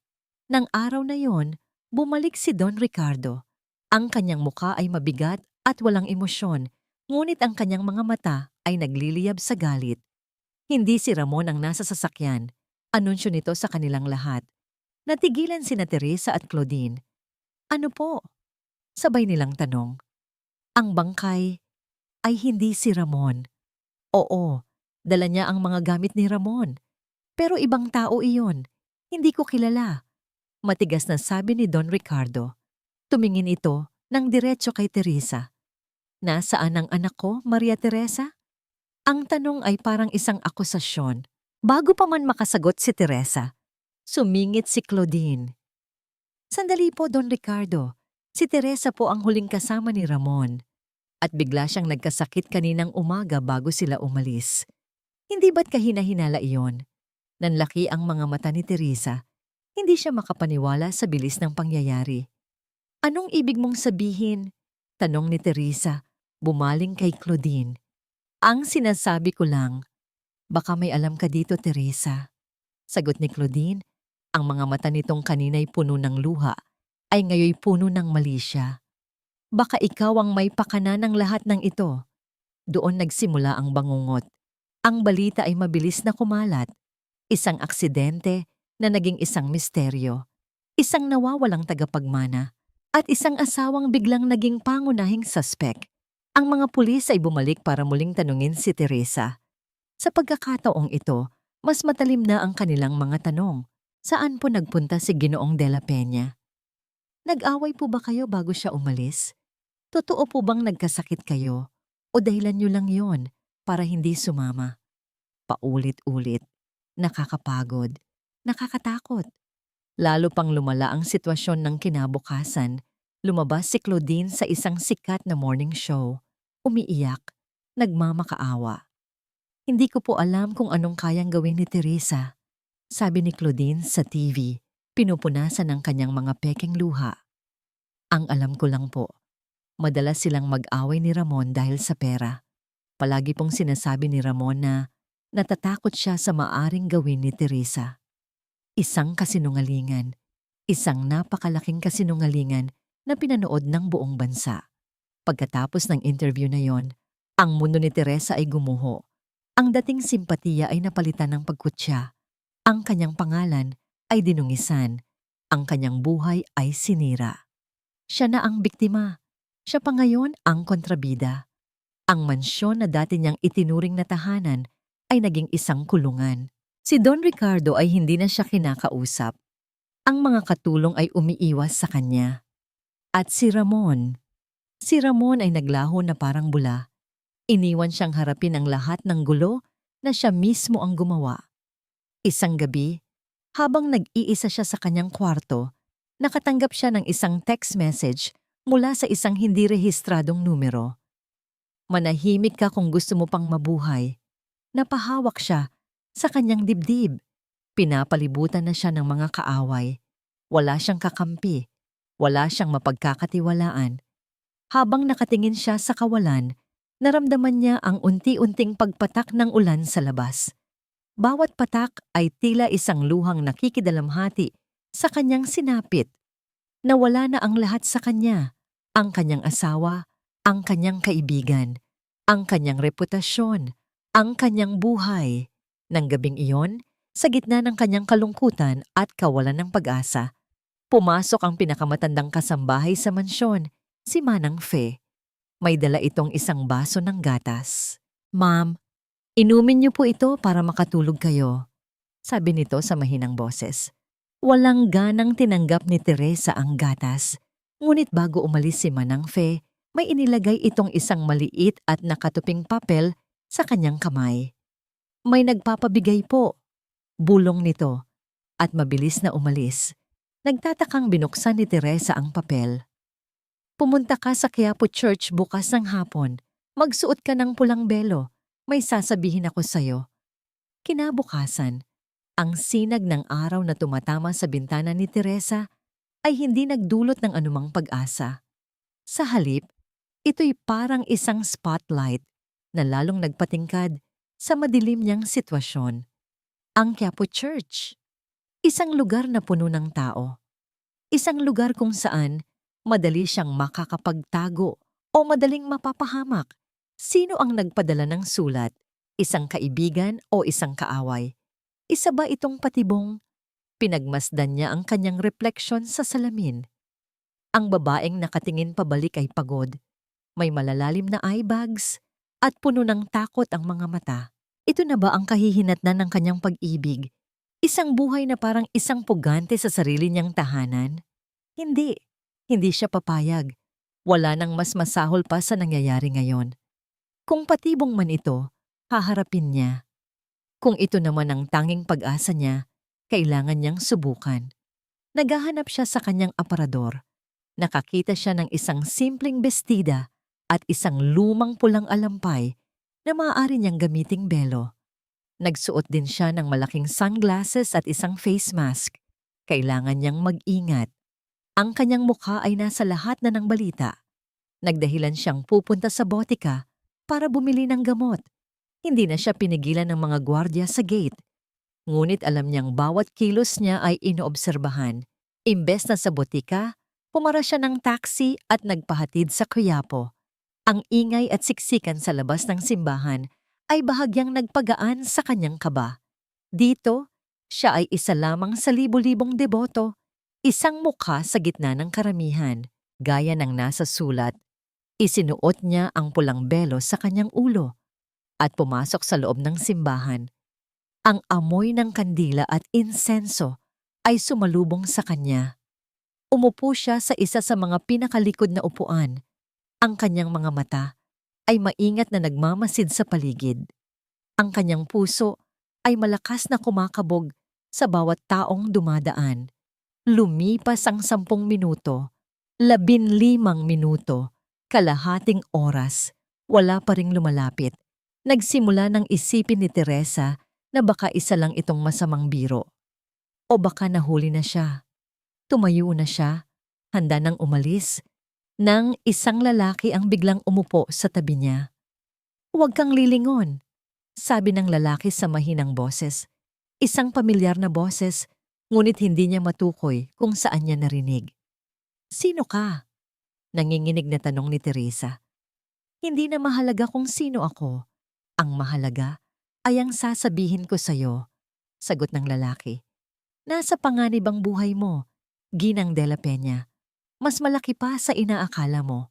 Nang araw na yon, bumalik si Don Ricardo. Ang kanyang muka ay mabigat at walang emosyon. Ngunit ang kanyang mga mata ay nagliliyab sa galit. Hindi si Ramon ang nasa sasakyan. Anunsyo nito sa kanilang lahat. Natigilan sina Teresa at Claudine. Ano po? Sabay nilang tanong. Ang bangkay ay hindi si Ramon. Oo, dala niya ang mga gamit ni Ramon. Pero ibang tao iyon. Hindi ko kilala. Matigas na sabi ni Don Ricardo. Tumingin ito ng diretso kay Teresa. Nasaan ang anak ko, Maria Teresa? Ang tanong ay parang isang akusasyon. Bago pa man makasagot si Teresa, sumingit si Claudine. Sandali po, Don Ricardo. Si Teresa po ang huling kasama ni Ramon. At bigla siyang nagkasakit kaninang umaga bago sila umalis. Hindi ba't kahina-hinala iyon? Nanlaki ang mga mata ni Teresa. Hindi siya makapaniwala sa bilis ng pangyayari. Anong ibig mong sabihin? Tanong ni Teresa, bumaling kay Claudine. Ang sinasabi ko lang, baka may alam ka dito, Teresa. Sagot ni Claudine, ang mga mata nitong kanina'y puno ng luha, ay ngayoy puno ng mali siya. Baka ikaw ang may pakana ng lahat ng ito. Doon nagsimula ang bangungot. Ang balita ay mabilis na kumalat. Isang aksidente na naging isang misteryo. Isang nawawalang tagapagmana. At isang asawang biglang naging pangunahing suspect. Ang mga pulis ay bumalik para muling tanungin si Teresa. Sa pagkakataong ito, mas matalim na ang kanilang mga tanong. Saan po nagpunta si Ginoong de la Peña? Nag-away po ba kayo bago siya umalis? Totoo po bang nagkasakit kayo? O dahilan niyo lang yon para hindi sumama? Paulit-ulit, nakakapagod, nakakatakot. Lalo pang lumala ang sitwasyon ng kinabukasan. Lumabas si Claudine sa isang sikat na morning show. Umiiyak, nagmamakaawa. Hindi ko po alam kung anong kayang gawin ni Teresa. Sabi ni Claudine sa TV, pinupunasan ng kanyang mga pekeng luha. Ang alam ko lang po, madalas silang mag-away ni Ramon dahil sa pera. Palagi pong sinasabi ni Ramon na natatakot siya sa maaring gawin ni Teresa. Isang kasinungalingan, isang napakalaking kasinungalingan na pinanood ng buong bansa. Pagkatapos ng interview na yon, ang mundo ni Teresa ay gumuho. Ang dating simpatiya ay napalitan ng pagkutya. Ang kanyang pangalan ay dinungisan. Ang kanyang buhay ay sinira. Siya na ang biktima. Siya pa ngayon ang kontrabida. Ang mansyon na dati niyang itinuring na tahanan ay naging isang kulungan. Si Don Ricardo ay hindi na siya kinakausap. Ang mga katulong ay umiiwas sa kanya. At si Ramon ay naglaho na parang bula. Iniwan siyang harapin ang lahat ng gulo na siya mismo ang gumawa. Isang gabi, habang nag-iisa siya sa kanyang kwarto, nakatanggap siya ng isang text message mula sa isang hindi rehistradong numero. Manahimik ka kung gusto mo pang mabuhay. Napahawak siya sa kanyang dibdib. Pinapalibutan na siya ng mga kaaway. Wala siyang kakampi. Wala siyang mapagkakatiwalaan. Habang nakatingin siya sa kawalan, naramdaman niya ang unti-unting pagpatak ng ulan sa labas. Bawat patak ay tila isang luhang nakikidalamhati sa kanyang sinapit. Nawala na ang lahat sa kanya. Ang kanyang asawa, ang kanyang kaibigan, ang kanyang reputasyon, ang kanyang buhay. Nang gabing iyon, sa gitna ng kanyang kalungkutan at kawalan ng pag-asa, pumasok ang pinakamatandang kasambahay sa mansyon, si Manang Fe. May dala itong isang baso ng gatas. Ma'am, inumin niyo po ito para makatulog kayo, sabi nito sa mahinang boses. Walang ganang tinanggap ni Teresa ang gatas. Ngunit bago umalis si Manang Fe, may inilagay itong isang maliit at nakatuping papel sa kanyang kamay. May nagpapabigay po. Bulong nito. At mabilis na umalis. Nagtatakang binuksan ni Teresa ang papel. Pumunta ka sa Quiapo Church bukas ng hapon. Magsuot ka ng pulang belo. May sasabihin ako sa'yo. Kinabukasan, ang sinag ng araw na tumatama sa bintana ni Teresa ay hindi nagdulot ng anumang pag-asa. Sa halip, ito'y parang isang spotlight na lalong nagpatingkad sa madilim niyang sitwasyon. Ang Quiapo Church. Isang lugar na puno ng tao. Isang lugar kung saan madali siyang makakapagtago o madaling mapapahamak Sino ang nagpadala ng sulat? Isang kaibigan o isang kaaway? Isa ba itong patibong? Pinagmasdan niya ang kanyang refleksyon sa salamin. Ang babaeng nakatingin pabalik ay pagod. May malalalim na eye bags at puno ng takot ang mga mata. Ito na ba ang kahihinatnan ng kanyang pag-ibig? Isang buhay na parang isang pugante sa sarili niyang tahanan? Hindi. Hindi siya papayag. Wala nang mas masahol pa sa nangyayari ngayon. Kung patibong man ito, haharapin niya. Kung ito naman ang tanging pag-asa niya, kailangan niyang subukan. Naghahanap siya sa kanyang aparador. Nakakita siya ng isang simpleng bestida at isang lumang pulang alampay na maaari niyang gamiting belo. Nagsuot din siya ng malaking sunglasses at isang face mask. Kailangan niyang mag-ingat. Ang kanyang mukha ay nasa lahat na ng balita. Nagdahilan siyang pupunta sa botika para bumili ng gamot. Hindi na siya pinigilan ng mga gwardiya sa gate. Ngunit alam niyang bawat kilos niya ay inoobserbahan. Imbes na sa botika, pumara siya ng taxi at nagpahatid sa Quiapo. Ang ingay at siksikan sa labas ng simbahan ay bahagyang nagpagaan sa kanyang kaba. Dito, siya ay isa lamang sa libo-libong deboto, isang mukha sa gitna ng karamihan, gaya ng nasa sulat. Isinuot niya ang pulang belo sa kanyang ulo at pumasok sa loob ng simbahan. Ang amoy ng kandila at insenso ay sumalubong sa kanya. Umupo siya sa isa sa mga pinakalikod na upuan. Ang kanyang mga mata ay maingat na nagmamasid sa paligid. Ang kanyang puso ay malakas na kumakabog sa bawat taong dumadaan. Lumipas ang 10 minuto, 15 minuto, kalahating oras, wala pa ring lumalapit. Nagsimula ng isipin ni Teresa na baka isa lang itong masamang biro. O baka nahuli na siya. Tumayo na siya, handa nang umalis, nang isang lalaki ang biglang umupo sa tabi niya. "Huwag kang lilingon," sabi ng lalaki sa mahinang boses. Isang pamilyar na boses, ngunit hindi niya matukoy kung saan niya narinig. "Sino ka?" Nanginginig na tanong ni Teresa. "Hindi na mahalaga kung sino ako. Ang mahalaga ay ang sasabihin ko sa'yo," sagot ng lalaki. "Nasa panganib ang buhay mo, Ginang de la Peña. Mas malaki pa sa inaakala mo."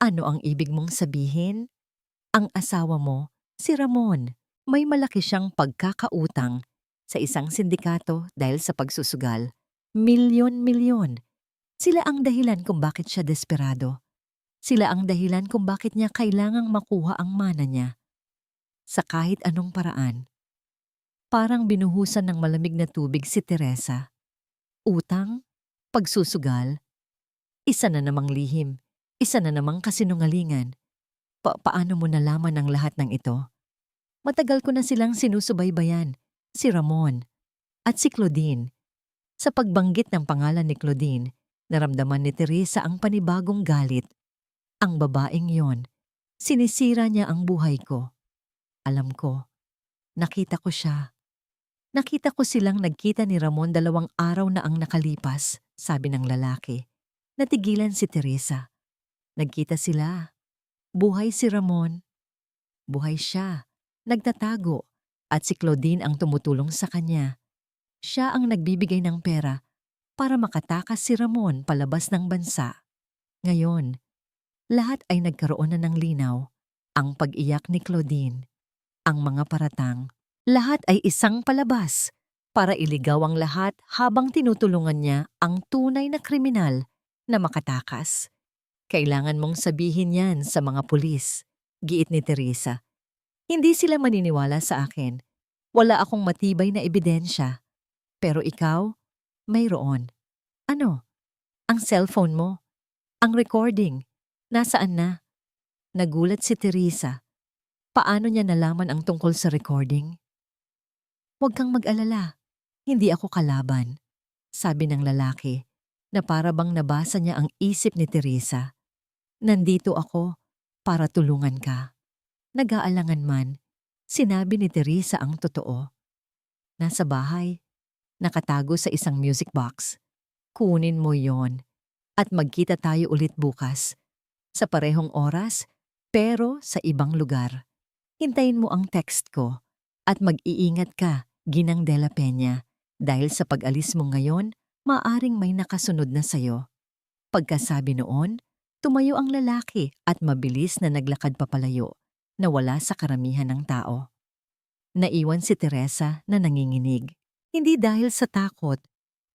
"Ano ang ibig mong sabihin?" "Ang asawa mo, si Ramon, may malaki siyang pagkakautang sa isang sindikato dahil sa pagsusugal. Milyon-milyon. Sila ang dahilan kung bakit siya desperado. Sila ang dahilan kung bakit niya kailangang makuha ang mana niya. Sa kahit anong paraan." Parang binuhusan ng malamig na tubig si Teresa. Utang? Pagsusugal? Isa na namang lihim. Isa na namang kasinungalingan. Paano mo nalaman ang lahat ng ito? Matagal ko na silang sinusubaybayan, si Ramon at si Claudine. Sa pagbanggit ng pangalan ni Claudine, naramdaman ni Teresa ang panibagong galit. Ang babaeng yon, sinisira niya ang buhay ko. Alam ko, nakita ko siya. "Nakita ko silang nagkita ni Ramon 2 araw na ang nakalipas," sabi ng lalaki. Natigilan si Teresa. Nagkita sila. Buhay si Ramon. Buhay siya. Nagtatago. At si Claudine ang tumutulong sa kanya. Siya ang nagbibigay ng pera para makatakas si Ramon palabas ng bansa. Ngayon, lahat ay nagkaroon na ng linaw. Ang pag-iyak ni Claudine, ang mga paratang, lahat ay isang palabas para iligaw ang lahat habang tinutulungan niya ang tunay na kriminal na makatakas. "Kailangan mong sabihin yan sa mga pulis," giit ni Teresa. "Hindi sila maniniwala sa akin. Wala akong matibay na ebidensya. Pero ikaw, mayroon." "Ano?" "Ang cellphone mo. Ang recording. Nasaan na?" Nagulat si Teresa. Paano niya nalaman ang tungkol sa recording? "Huwag kang mag-alala. Hindi ako kalaban," sabi ng lalaki na para bang nabasa niya ang isip ni Teresa. "Nandito ako para tulungan ka." Nag-aalangan man, sinabi ni Teresa ang totoo. "Nasa bahay, nakatago sa isang music box. Kunin mo yon at magkita tayo ulit bukas. Sa parehong oras, pero sa ibang lugar. Hintayin mo ang text ko at mag-iingat ka, Ginang de la Peña, dahil sa pag-alis mo ngayon, maaring may nakasunod na sayo. Pagkasabi noon, tumayo ang lalaki at mabilis na naglakad papalayo, na wala sa karamihan ng tao. Naiwan si Teresa na nanginginig, hindi dahil sa takot,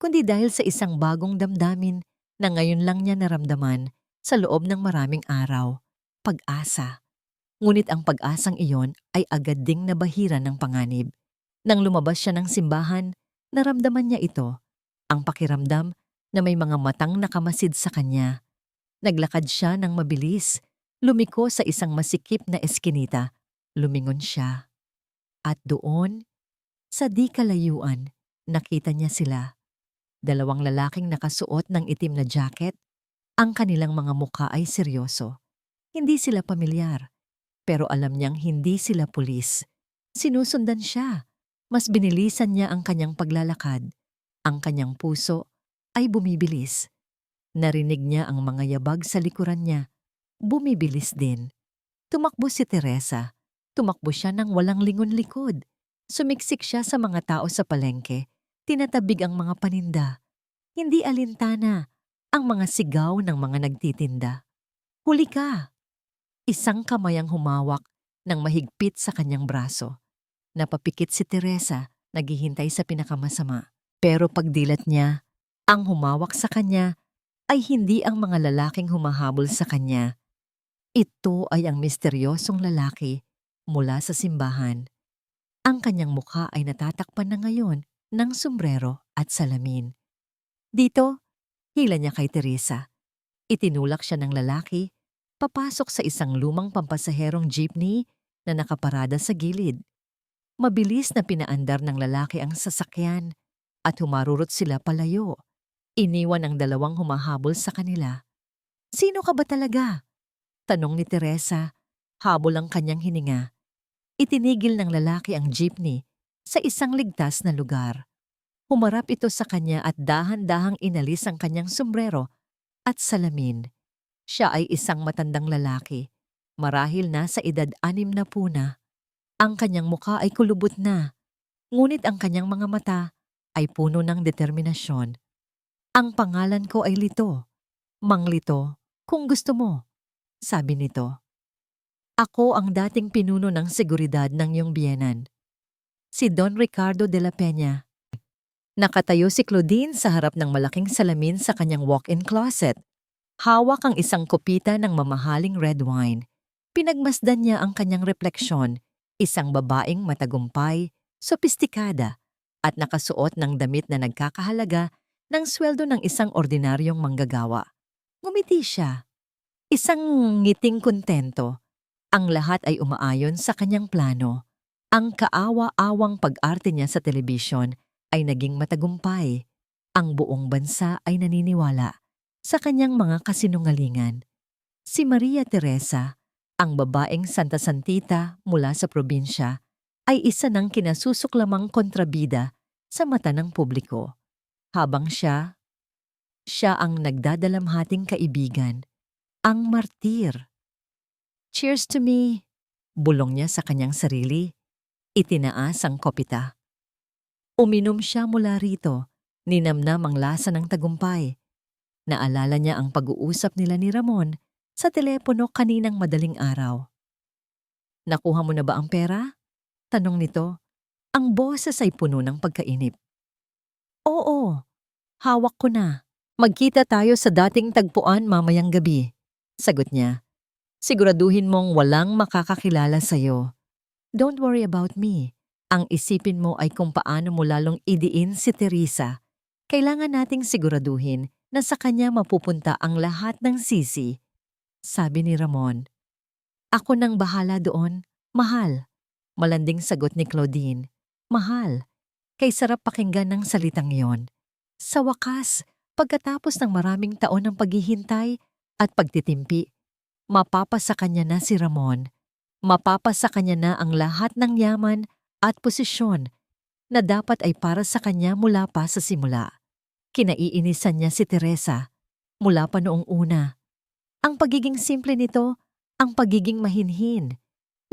kundi dahil sa isang bagong damdamin na ngayon lang niya naramdaman sa loob ng maraming araw, pag-asa. Ngunit ang pag-asang iyon ay agad ding nabahira ng panganib. Nang lumabas siya ng simbahan, naramdaman niya ito, ang pakiramdam na may mga matang nakamasid sa kanya. Naglakad siya ng mabilis, lumiko sa isang masikip na eskinita. Lumingon siya. At doon, sa di kalayuan, nakita niya sila. Dalawang lalaking nakasuot ng itim na jacket. Ang kanilang mga mukha ay seryoso. Hindi sila pamilyar, pero alam niyang hindi sila pulis. Sinusundan siya. Mas binilisan niya ang kanyang paglalakad. Ang kanyang puso ay bumibilis. Narinig niya ang mga yabag sa likuran niya. Bumibilis din. Tumakbo si Teresa. Tumakbo siya ng walang lingon-likod. Sumiksik siya sa mga tao sa palengke. Tinatabig ang mga paninda. Hindi alintana ang mga sigaw ng mga nagtitinda. Huli ka! Isang kamay ang humawak ng mahigpit sa kanyang braso. Napapikit si Teresa, naghihintay sa pinakamasama. Pero pagdilat niya, ang humawak sa kanya ay hindi ang mga lalaking humahabol sa kanya. Ito ay ang misteryosong lalaki mula sa simbahan. Ang kanyang mukha ay natatakpan na ngayon ng sombrero at salamin. Dito, hila niya kay Teresa. Itinulak siya ng lalaki, papasok sa isang lumang pampasaherong jeepney na nakaparada sa gilid. Mabilis na pinaandar ng lalaki ang sasakyan at humarurot sila palayo. Iniwan ang dalawang humahabol sa kanila. Sino ka ba talaga? Tanong ni Teresa, habol ang kanyang hininga. Itinigil ng lalaki ang jeepney sa isang ligtas na lugar. Humarap ito sa kanya at dahan-dahang inalis ang kanyang sombrero at salamin. Siya ay isang matandang lalaki, marahil na sa edad 60 na. Ang kanyang mukha ay kulubot na, ngunit ang kanyang mga mata ay puno ng determinasyon. Ang pangalan ko ay Lito. Mang Lito, kung gusto mo, sabi nito. Ako ang dating pinuno ng seguridad ng iyong biyenan, si Don Ricardo de la Peña. Nakatayo si Claudine sa harap ng malaking salamin sa kanyang walk-in closet. Hawak ang isang kopita ng mamahaling red wine. Pinagmasdan niya ang kanyang refleksyon, isang babaeng matagumpay, sopistikada, at nakasuot ng damit na nagkakahalaga ng sweldo ng isang ordinaryong manggagawa. Ngumiti siya. Isang ngiting kontento. Ang lahat ay umaayon sa kanyang plano. Ang kaawa-awang pag-arte niya sa telebisyon ay naging matagumpay. Ang buong bansa ay naniniwala sa kanyang mga kasinungalingan. Si Maria Teresa, ang babaeng Santa Santita mula sa probinsya, ay isa ng kinasusuklamang kontrabida sa mata ng publiko. Habang siya ang nagdadalamhating kaibigan, ang martir. Cheers to me, bulong niya sa kanyang sarili. Itinaas ang kopita. Uminom siya mula rito, ninamnam ang lasa ng tagumpay. Naalala niya ang pag-uusap nila ni Ramon sa telepono kaninang madaling araw. Nakuha mo na ba ang pera? Tanong nito. Ang boses ay puno ng pagkainip. Oo, hawak ko na. Magkita tayo sa dating tagpuan mamayang gabi, sagot niya. Siguraduhin mong walang makakakilala sa'yo. Don't worry about me. Ang isipin mo ay kung paano mo lalong idiin si Teresa. Kailangan nating siguraduhin na sa kanya mapupunta ang lahat ng sisi. Sabi ni Ramon. Ako nang bahala doon, mahal. Malanding sagot ni Claudine. Mahal. Kay sarap pakinggan ng salitang yon. Sa wakas, pagkatapos ng maraming taon ng paghihintay at pagtitimpi, mapapasa kanya na si Ramon. Mapapasa kanya na ang lahat ng yaman at posisyon na dapat ay para sa kanya mula pa sa simula. Kinaiinisan niya si Teresa mula pa noong una. Ang pagiging simple nito ang pagiging mahinhin.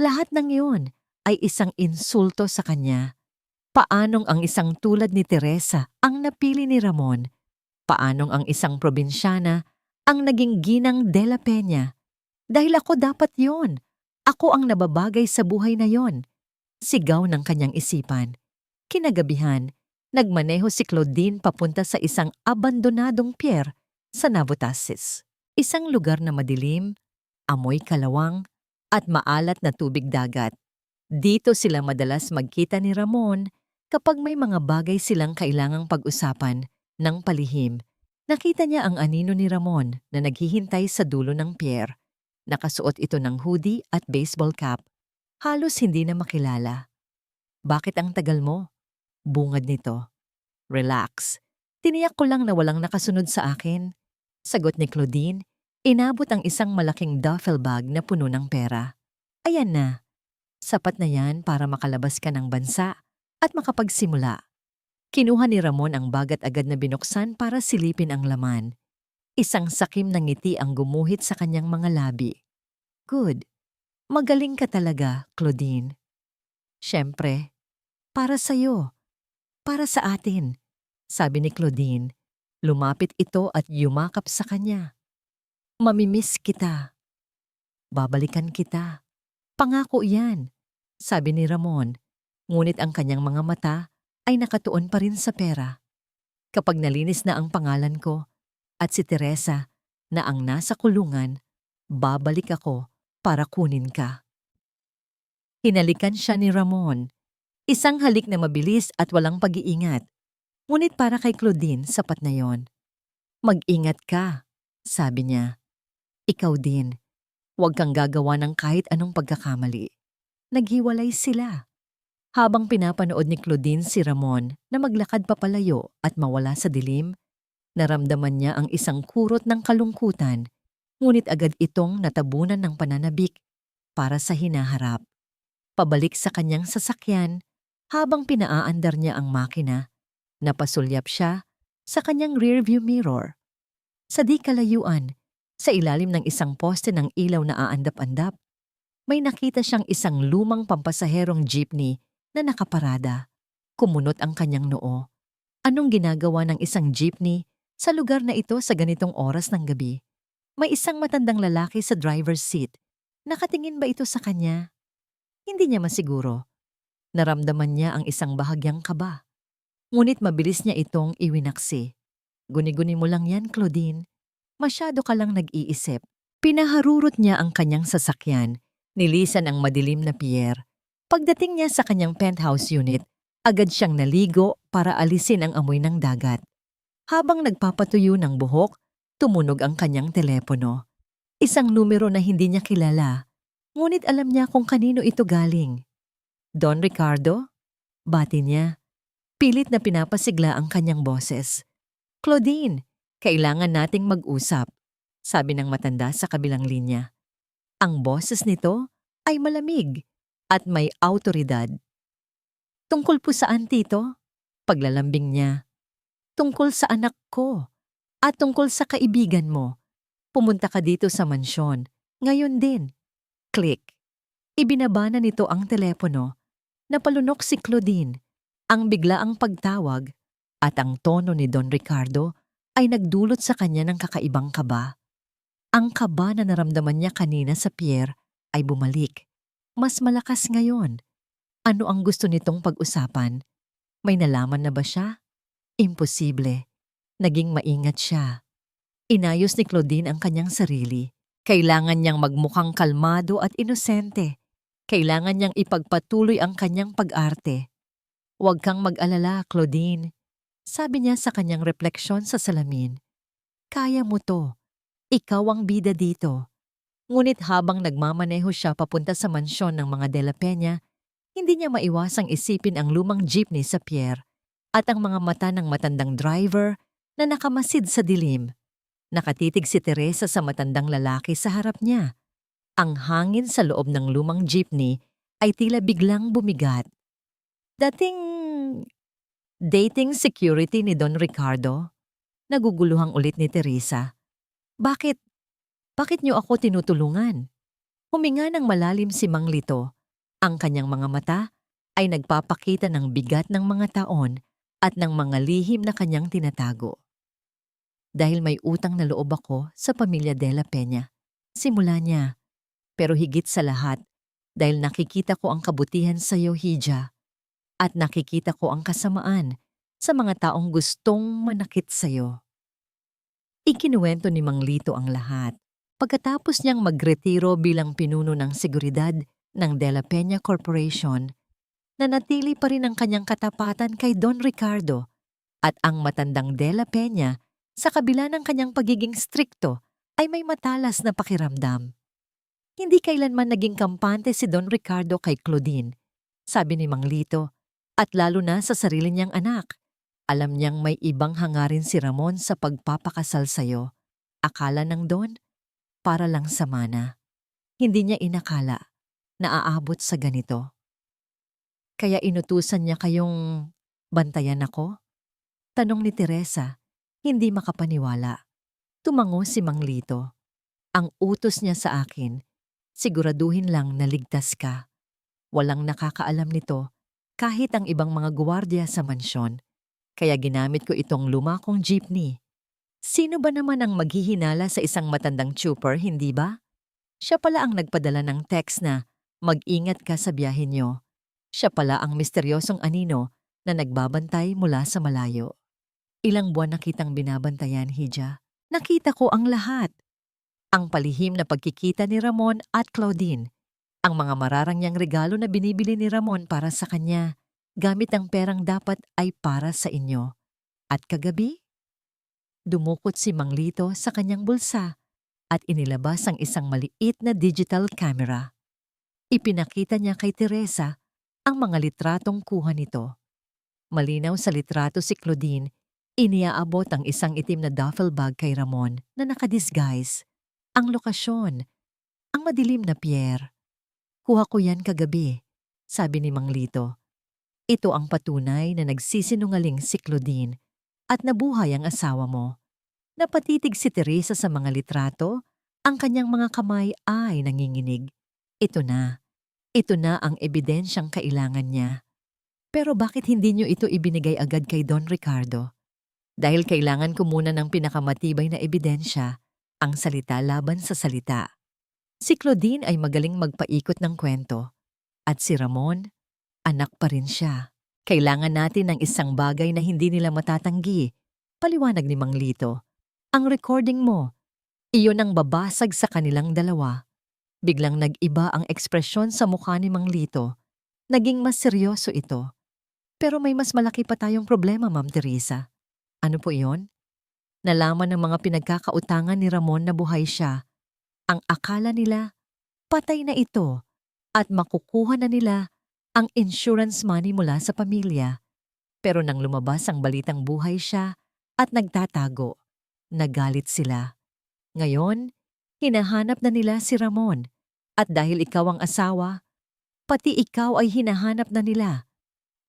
Lahat ng iyon ay isang insulto sa kanya. Paanong ang isang tulad ni Teresa ang napili ni Ramon? Paanong ang isang probinsyana ang naging ginang de la Peña? Dahil ako dapat yon. Ako ang nababagay sa buhay na yon. Sigaw ng kanyang isipan. Kinagabihan, nagmaneho si Claudine papunta sa isang abandonadong pier sa Navotasis. Isang lugar na madilim, amoy kalawang, at maalat na tubig dagat. Dito sila madalas magkita ni Ramon kapag may mga bagay silang kailangang pag-usapan ng palihim. Nakita niya ang anino ni Ramon na naghihintay sa dulo ng pier. Nakasuot ito ng hoodie at baseball cap. Halos hindi na makilala. Bakit ang tagal mo? Bungad nito. Relax. Tiniyak ko lang na walang nakasunod sa akin. Sagot ni Claudine, inabot ang isang malaking duffel bag na puno ng pera. Ayan na. Sapat na yan para makalabas ka ng bansa at makapagsimula. Kinuha ni Ramon ang bag at agad na binuksan para silipin ang laman. Isang sakim ng ngiti ang gumuhit sa kanyang mga labi. Good. Magaling ka talaga, Claudine. Siyempre, para sa'yo. Para sa atin, sabi ni Claudine. Lumapit ito at yumakap sa kanya. Mamimiss kita. Babalikan kita. Pangako yan, sabi ni Ramon. Ngunit ang kanyang mga mata ay nakatuon pa rin sa pera. Kapag nalinis na ang pangalan ko at si Teresa na ang nasa kulungan, babalik ako para kunin ka. Hinalikan siya ni Ramon. Isang halik na mabilis at walang pag-iingat. Ngunit para kay Claudine, sapat na yon. Mag-ingat ka, sabi niya. Ikaw din. Huwag kang gagawa ng kahit anong pagkakamali. Naghiwalay sila. Habang pinapanood ni Claudine si Ramon na maglakad papalayo at mawala sa dilim, naramdaman niya ang isang kurot ng kalungkutan, ngunit agad itong natabunan ng pananabik para sa hinaharap. Pabalik sa kanyang sasakyan, habang pinaaandar niya ang makina, napasulyap siya sa kanyang rearview mirror. Sa di kalayuan, sa ilalim ng isang poste ng ilaw na aandap-andap, may nakita siyang isang lumang pampasaherong jeepney na nakaparada. Kumunot ang kanyang noo. Anong ginagawa ng isang jeepney sa lugar na ito sa ganitong oras ng gabi? May isang matandang lalaki sa driver's seat. Nakatingin ba ito sa kanya? Hindi niya masiguro. Naramdaman niya ang isang bahagyang kaba. Ngunit mabilis niya itong iwinaksi. Guni-guni mo lang yan, Claudine. Masyado ka lang nag-iisip. Pinaharurot niya ang kanyang sasakyan. Nilisan ang madilim na pier. Pagdating niya sa kanyang penthouse unit, agad siyang naligo para alisin ang amoy ng dagat. Habang nagpapatuyo ng buhok, tumunog ang kanyang telepono. Isang numero na hindi niya kilala. Ngunit alam niya kung kanino ito galing. Don Ricardo? Bati niya. Pilit na pinapasigla ang kanyang boses. Claudine, kailangan nating mag-usap, sabi ng matanda sa kabilang linya. Ang boses nito ay malamig at may awtoridad. Tungkol po saan, Tito? Paglalambing niya. Tungkol sa anak ko at tungkol sa kaibigan mo. Pumunta ka dito sa mansyon. Ngayon din. Click. Ibinabana nito ang telepono. Napalunok si Claudine. Ang biglaang pagtawag at ang tono ni Don Ricardo ay nagdulot sa kanya ng kakaibang kaba. Ang kaba na naramdaman niya kanina sa pier ay bumalik. Mas malakas ngayon. Ano ang gusto nitong pag-usapan? May nalaman na ba siya? Imposible. Naging maingat siya. Inayos ni Claudine ang kanyang sarili. Kailangan niyang magmukhang kalmado at inosente. Kailangan niyang ipagpatuloy ang kanyang pag-arte. Huwag kang mag-alala, Claudine. Sabi niya sa kanyang refleksyon sa salamin. Kaya mo to. Ikaw ang bida dito. Ngunit habang nagmamaneho siya papunta sa mansyon ng mga De La Peña, hindi niya maiwasang isipin ang lumang jeepney sa pier at ang mga mata ng matandang driver na nakamasid sa dilim. Nakatitig si Teresa sa matandang lalaki sa harap niya. Ang hangin sa loob ng lumang jeepney ay tila biglang bumigat. Dating security ni Don Ricardo? Naguguluhang ulit ni Teresa. Bakit niyo ako tinutulungan? Huminga ng malalim si Mang Lito. Ang kanyang mga mata ay nagpapakita ng bigat ng mga taon at ng mga lihim na kanyang tinatago. Dahil may utang na loob ako sa pamilya De La Peña. Simula niya. Pero higit sa lahat, dahil nakikita ko ang kabutihan sa iyo, Hija, at nakikita ko ang kasamaan sa mga taong gustong manakit sa iyo. Ikinuwento ni Mang Lito ang lahat. Pagkatapos niyang magretiro bilang pinuno ng seguridad ng De La Peña Corporation, nanatili pa rin ang kanyang katapatan kay Don Ricardo at ang matandang De La Peña sa kabila ng kanyang pagiging strikto ay may matalas na pakiramdam. Hindi kailanman naging kampante si Don Ricardo kay Claudine, sabi ni Mang Lito, at lalo na sa sarili niyang anak. Alam niyang may ibang hangarin si Ramon sa pagpapakasal sa'yo. Akala ng Don, para lang sa mana. Hindi niya inakala na aabot sa ganito. Kaya inutusan niya kayong bantayan ako? Tanong ni Teresa, hindi makapaniwala. Tumango si Mang Lito. Ang utos niya sa akin, siguraduhin lang na ligtas ka. Walang nakakaalam nito kahit ang ibang mga gwardiya sa mansyon. Kaya ginamit ko itong lumakong jeepney. Sino ba naman ang maghihinala sa isang matandang trooper, hindi ba? Siya pala ang nagpadala ng text na mag-ingat ka sa biyahe niyo. Siya pala ang misteryosong anino na nagbabantay mula sa malayo. Ilang buwan na kitang binabantayan, Hija. Nakita ko ang lahat. Ang palihim na pagkikita ni Ramon at Claudine. Ang mga mararangyang regalo na binibili ni Ramon para sa kanya, gamit ang perang dapat ay para sa inyo. At kagabi, dumukot si Mang Lito sa kanyang bulsa at inilabas ang isang maliit na digital camera. Ipinakita niya kay Teresa ang mga litratong kuha nito. Malinaw sa litrato si Claudine, iniaabot ang isang itim na duffel bag kay Ramon na nakadisguise. Ang lokasyon, ang madilim na pier. Kuha ko yan kagabi, sabi ni Mang Lito. Ito ang patunay na nagsisinungaling si Claudine at nabuhay ang asawa mo. Napatitig si Teresa sa mga litrato, ang kanyang mga kamay ay nanginginig. Ito na ang ebidensyang kailangan niya. Pero bakit hindi niyo ito ibinigay agad kay Don Ricardo? Dahil kailangan ko muna ng pinakamatibay na ebidensya, ang salita laban sa salita. Si Claudine ay magaling magpaikot ng kwento. At si Ramon, anak pa rin siya. Kailangan natin ng isang bagay na hindi nila matatanggi. Paliwanag ni Mang Lito. Ang recording mo, iyon ang babasag sa kanilang dalawa. Biglang nag-iba ang ekspresyon sa mukha ni Mang Lito. Naging mas seryoso ito. Pero may mas malaki pa tayong problema, Ma'am Teresa. Ano po iyon? Nalaman ng mga pinagkakautangan ni Ramon na buhay siya. Ang akala nila, patay na ito at makukuha na nila ang insurance money mula sa pamilya. Pero nang lumabas ang balitang buhay siya at nagtatago, nagalit sila. Ngayon, hinahanap na nila si Ramon at dahil ikaw ang asawa, pati ikaw ay hinahanap na nila.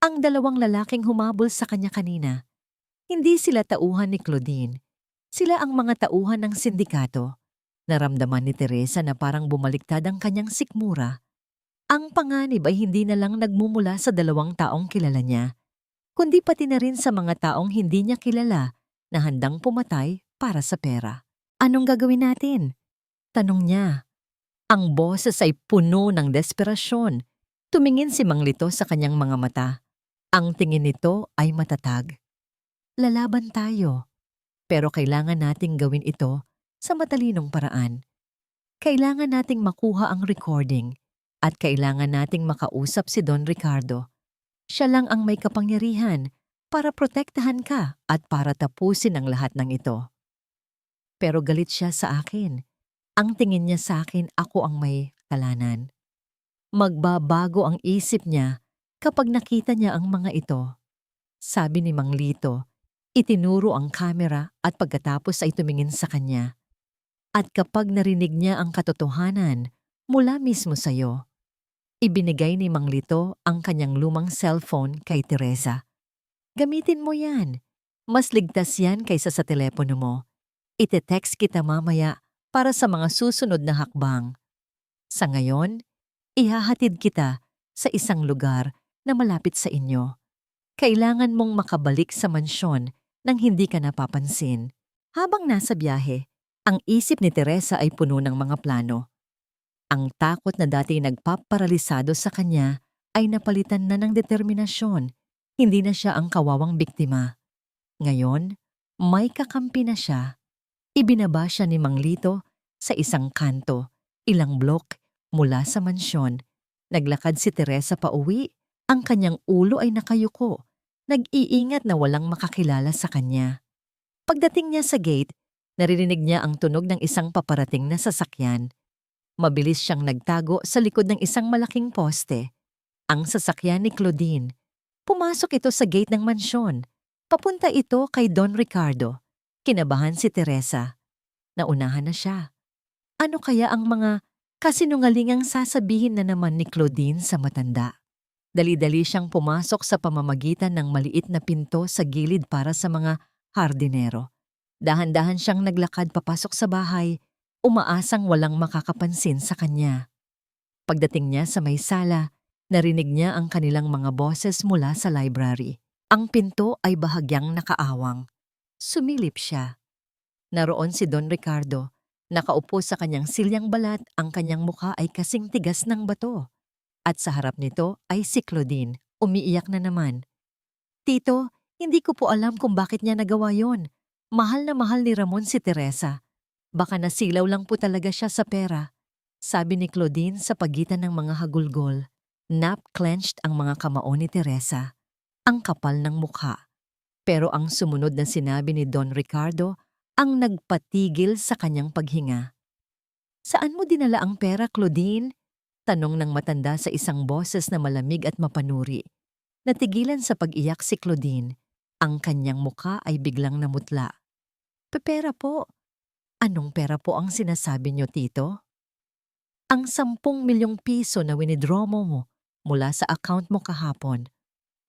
Ang dalawang lalaking humabol sa kanya kanina. Hindi sila tauhan ni Claudine. Sila ang mga tauhan ng sindikato. Naramdaman ni Teresa na parang bumaliktad ang kanyang sikmura. Ang panganib ay hindi na lang nagmumula sa dalawang taong kilala niya, kundi pati na rin sa mga taong hindi niya kilala na handang pumatay para sa pera. Anong gagawin natin? Tanong niya. Ang boses ay puno ng desperasyon. Tumingin si Mang Lito sa kanyang mga mata. Ang tingin nito ay matatag. Lalaban tayo. Pero kailangan nating gawin ito sa matalinong paraan. Kailangan nating makuha ang recording at kailangan nating makausap si Don Ricardo. Siya lang ang may kapangyarihan para protektahan ka at para tapusin ang lahat ng ito. Pero galit siya sa akin. Ang tingin niya sa akin, ako ang may kasalanan. Magbabago ang isip niya kapag nakita niya ang mga ito. Sabi ni Mang Lito, itinuro ang kamera at pagkatapos ay tumingin sa kanya. At kapag narinig niya ang katotohanan mula mismo sa iyo, ibinigay ni Mang Lito ang kanyang lumang cellphone kay Teresa. Gamitin mo yan. Mas ligtas yan kaysa sa telepono mo. Ite-text kita mamaya para sa mga susunod na hakbang. Sa ngayon, ihahatid kita sa isang lugar na malapit sa inyo. Kailangan mong makabalik sa mansyon nang hindi ka napapansin. Habang nasa biyahe, ang isip ni Teresa ay puno ng mga plano. Ang takot na dati nagpaparalisado sa kanya ay napalitan na ng determinasyon. Hindi na siya ang kawawang biktima. Ngayon, may kakampi na siya. Ibinaba siya ni Mang Lito sa isang kanto, ilang blok mula sa mansyon. Naglakad si Teresa pauwi. Ang kanyang ulo ay nakayuko. Nag-iingat na walang makakilala sa kanya. Pagdating niya sa gate, naririnig niya ang tunog ng isang paparating na sasakyan. Mabilis siyang nagtago sa likod ng isang malaking poste. Ang sasakyan ni Claudine. Pumasok ito sa gate ng mansyon. Papunta ito kay Don Ricardo. Kinabahan si Teresa. Naunahan na siya. Ano kaya ang mga kasinungalingang sasabihin na naman ni Claudine sa matanda? Dali-dali siyang pumasok sa pamamagitan ng maliit na pinto sa gilid para sa mga hardinero. Dahan-dahan siyang naglakad papasok sa bahay, umaasang walang makakapansin sa kanya. Pagdating niya sa may sala, narinig niya ang kanilang mga boses mula sa library. Ang pinto ay bahagyang nakaawang. Sumilip siya. Naroon si Don Ricardo. Nakaupo sa kanyang silyang balat, ang kanyang mukha ay kasing tigas ng bato. At sa harap nito ay si Claudine, umiiyak na naman. Tito, hindi ko po alam kung bakit niya nagawa yon. Mahal na mahal ni Ramon si Teresa. Baka nasilaw lang po talaga siya sa pera. Sabi ni Claudine sa pagitan ng mga hagulgol. Nap-clenched ang mga kamao ni Teresa. Ang kapal ng mukha. Pero ang sumunod na sinabi ni Don Ricardo ang nagpatigil sa kanyang paghinga. Saan mo dinala ang pera, Claudine? Tanong ng matanda sa isang boses na malamig at mapanuri. Natigilan sa pag-iyak si Claudine. Ang kanyang mukha ay biglang namutla. Pera po. Anong pera po ang sinasabi niyo, Tito? Ang 10 milyong piso na winidraw mo mula sa account mo kahapon.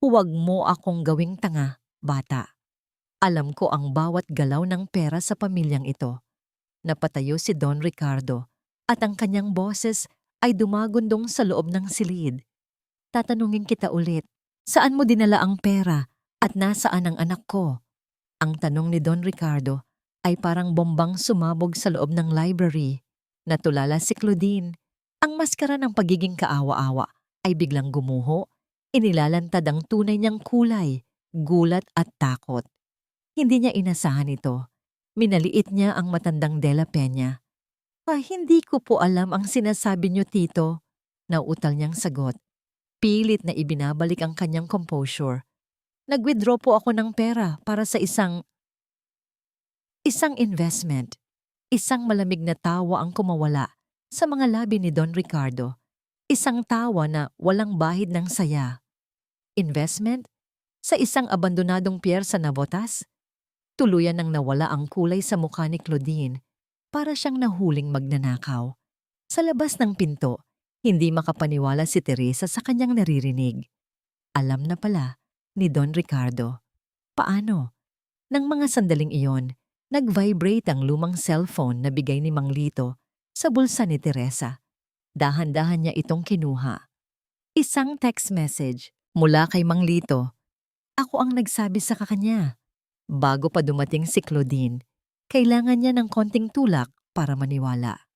Huwag mo akong gawing tanga, bata. Alam ko ang bawat galaw ng pera sa pamilyang ito. Napatayo si Don Ricardo at ang kanyang boses ay dumagundong sa loob ng silid. Tatanungin kita ulit, saan mo dinala ang pera at nasaan ang anak ko? Ang tanong ni Don Ricardo ay parang bombang sumabog sa loob ng library. Natulala si Claudine. Ang maskara ng pagiging kaawa-awa ay biglang gumuho. Inilalantad ang tunay niyang kulay, gulat at takot. Hindi niya inasahan ito. Minaliit niya ang matandang De La Peña. Hindi ko po alam ang sinasabi niyo, Tito. Nauutal niyang sagot. Pilit na ibinabalik ang kanyang composure. Nag-withdraw po ako ng pera para sa isang investment. Isang malamig na tawa ang kumawala sa mga labi ni Don Ricardo. Isang tawa na walang bahid ng saya. Investment? Sa isang abandonadong pier sa Navotas? Tuluyan nang nawala ang kulay sa mukha ni Claudine. Para siyang nahuling magnanakaw. Sa labas ng pinto, hindi makapaniwala si Teresa sa kanyang naririnig. Alam na pala ni Don Ricardo. Paano? Nang mga sandaling iyon, nag-vibrate ang lumang cellphone na bigay ni Mang Lito sa bulsa ni Teresa. Dahan-dahan niya itong kinuha. Isang text message mula kay Mang Lito. Ako ang nagsabi sa kanya. Bago pa dumating si Claudine, kailangan niya ng konting tulak para maniwala.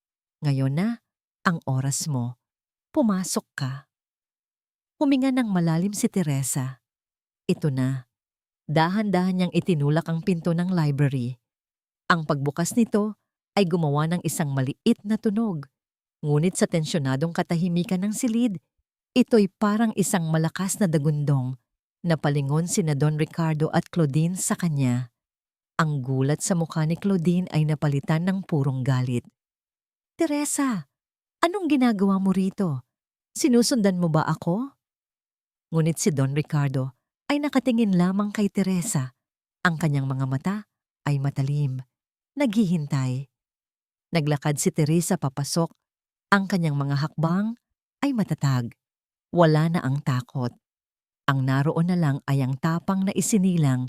Ngayon na, ang oras mo. Pumasok ka. Huminga ng malalim si Teresa. Ito na. Dahan-dahan niyang itinulak ang pinto ng library. Ang pagbukas nito ay gumawa ng isang maliit na tunog. Ngunit sa tensyonadong katahimikan ng silid, ito'y parang isang malakas na dagundong. Napalingon sina Don Ricardo at Claudine sa kanya. Ang gulat sa mukha ni Claudine ay napalitan ng purong galit. Teresa, anong ginagawa mo rito? Sinusundan mo ba ako? Ngunit si Don Ricardo ay nakatingin lamang kay Teresa. Ang kanyang mga mata ay matalim, naghihintay. Naglakad si Teresa papasok. Ang kanyang mga hakbang ay matatag. Wala na ang takot. Ang naroon na lang ay ang tapang na isinilang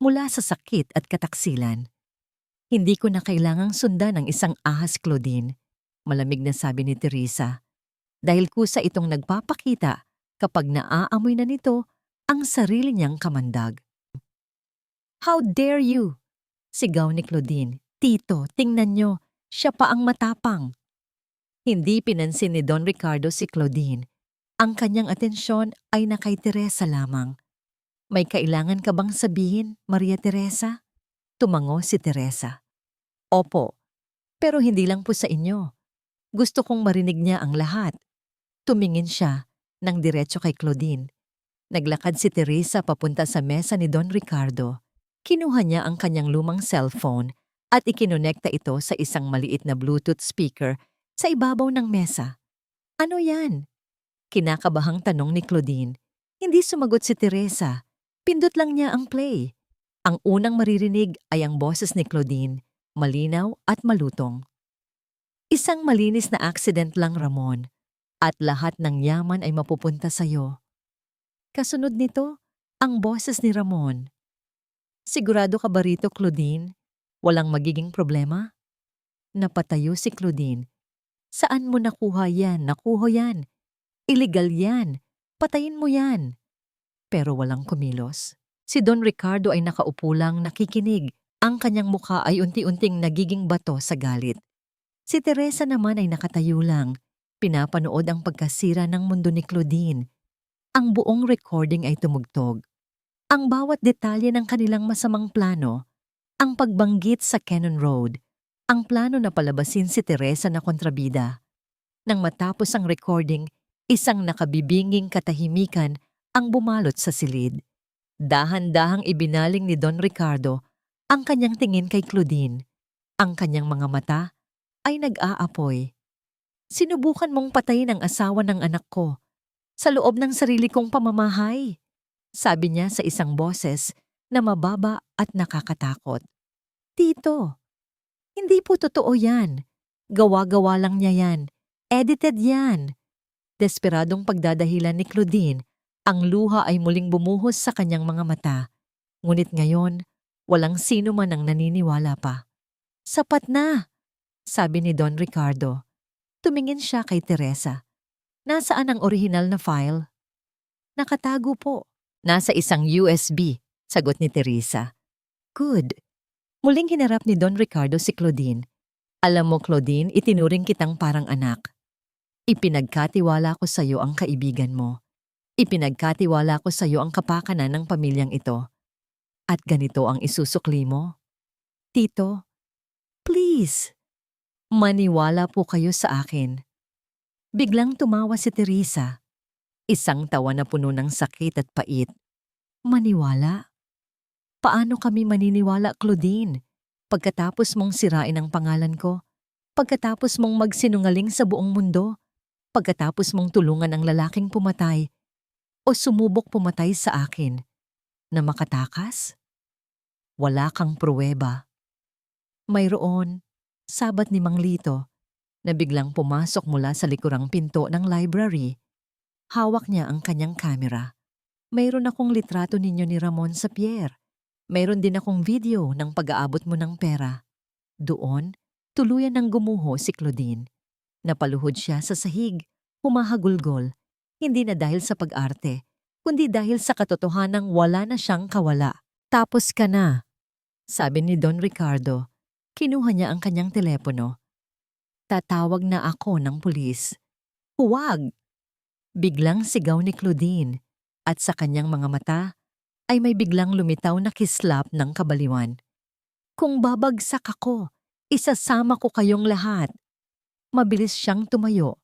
mula sa sakit at kataksilan. Hindi ko na kailangang sundan ang isang ahas, Claudine. Malamig na sabi ni Teresa. Dahil kusa itong nagpapakita kapag naaamoy na nito ang sarili niyang kamandag. How dare you? Sigaw ni Claudine. Tito, tingnan niyo, siya pa ang matapang. Hindi pinansin ni Don Ricardo si Claudine. Ang kanyang atensyon ay na kay Teresa lamang. May kailangan ka bang sabihin, Maria Teresa? Tumango si Teresa. Opo, pero hindi lang po sa inyo. Gusto kong marinig niya ang lahat. Tumingin siya nang diretso kay Claudine. Naglakad si Teresa papunta sa mesa ni Don Ricardo. Kinuha niya ang kanyang lumang cellphone at ikinonekta ito sa isang maliit na Bluetooth speaker sa ibabaw ng mesa. Ano yan? Kinakabahang tanong ni Claudine. Hindi sumagot si Teresa. Pindot lang niya ang play. Ang unang maririnig ay ang boses ni Claudine, malinaw at malutong. Isang malinis na accident lang, Ramon, at lahat ng yaman ay mapupunta sa'yo. Kasunod nito, ang boses ni Ramon. Sigurado ka ba rito, Claudine? Walang magiging problema? Napatayo si Claudine. Saan mo nakuha yan? Nakuha yan. Illegal yan. Patayin mo yan. Pero walang kumilos. Si Don Ricardo ay nakaupo lang nakikinig. Ang kanyang mukha ay unti-unting nagiging bato sa galit. Si Teresa naman ay nakatayo lang. Pinapanood ang pagkasira ng mundo ni Claudine. Ang buong recording ay tumugtog. Ang bawat detalye ng kanilang masamang plano, ang pagbanggit sa Cannon Road, ang plano na palabasin si Teresa na kontrabida. Nang matapos ang recording, isang nakabibinging katahimikan ang bumalot sa silid. Dahan-dahang ibinaling ni Don Ricardo ang kanyang tingin kay Claudine. Ang kanyang mga mata ay nag-aapoy. Sinubukan mong patayin ang asawa ng anak ko sa loob ng sarili kong pamamahay, sabi niya sa isang boses na mababa at nakakatakot. Tito, hindi po totoo yan. Gawa-gawa lang niya yan. Edited yan. Desperadong pagdadahilan ni Claudine, ang luha ay muling bumuhos sa kanyang mga mata. Ngunit ngayon, walang sino man ang naniniwala pa. Sapat na, sabi ni Don Ricardo. Tumingin siya kay Teresa. Nasaan ang orihinal na file? Nakatago po. Nasa isang USB, sagot ni Teresa. Good. Muling hinarap ni Don Ricardo si Claudine. Alam mo, Claudine, itinuring kitang parang anak. Ipinagkatiwala ko sa iyo ang kaibigan mo. Ipinagkatiwala ko sa iyo ang kapakanan ng pamilyang ito. At ganito ang isusukli mo? Tito, please, maniwala po kayo sa akin. Biglang tumawa si Teresa. Isang tawa na puno ng sakit at pait. Maniwala? Paano kami maniniwala, Claudine? Pagkatapos mong sirain ang pangalan ko, pagkatapos mong magsinungaling sa buong mundo, pagkatapos mong tulungan ang lalaking pumatay o sumubok pumatay sa akin, na makatakas? Wala kang pruweba. Mayroon, sabat ni Mang Lito, na biglang pumasok mula sa likurang pinto ng library. Hawak niya ang kanyang kamera. Mayroon akong litrato ninyo ni Ramon sa Pierre. Mayroon din akong video ng pag-aabot mo ng pera. Doon, tuluyan ng gumuho si Claudine. Napaluhod siya sa sahig, humahagulgol, hindi na dahil sa pag-arte, kundi dahil sa katotohanang wala na siyang kawala. Tapos ka na, sabi ni Don Ricardo. Kinuha niya ang kanyang telepono. Tatawag na ako ng pulis. Huwag! Biglang sigaw ni Claudine at sa kanyang mga mata ay may biglang lumitaw na kislap ng kabaliwan. Kung babagsak ako, isasama ko kayong lahat. Mabilis siyang tumayo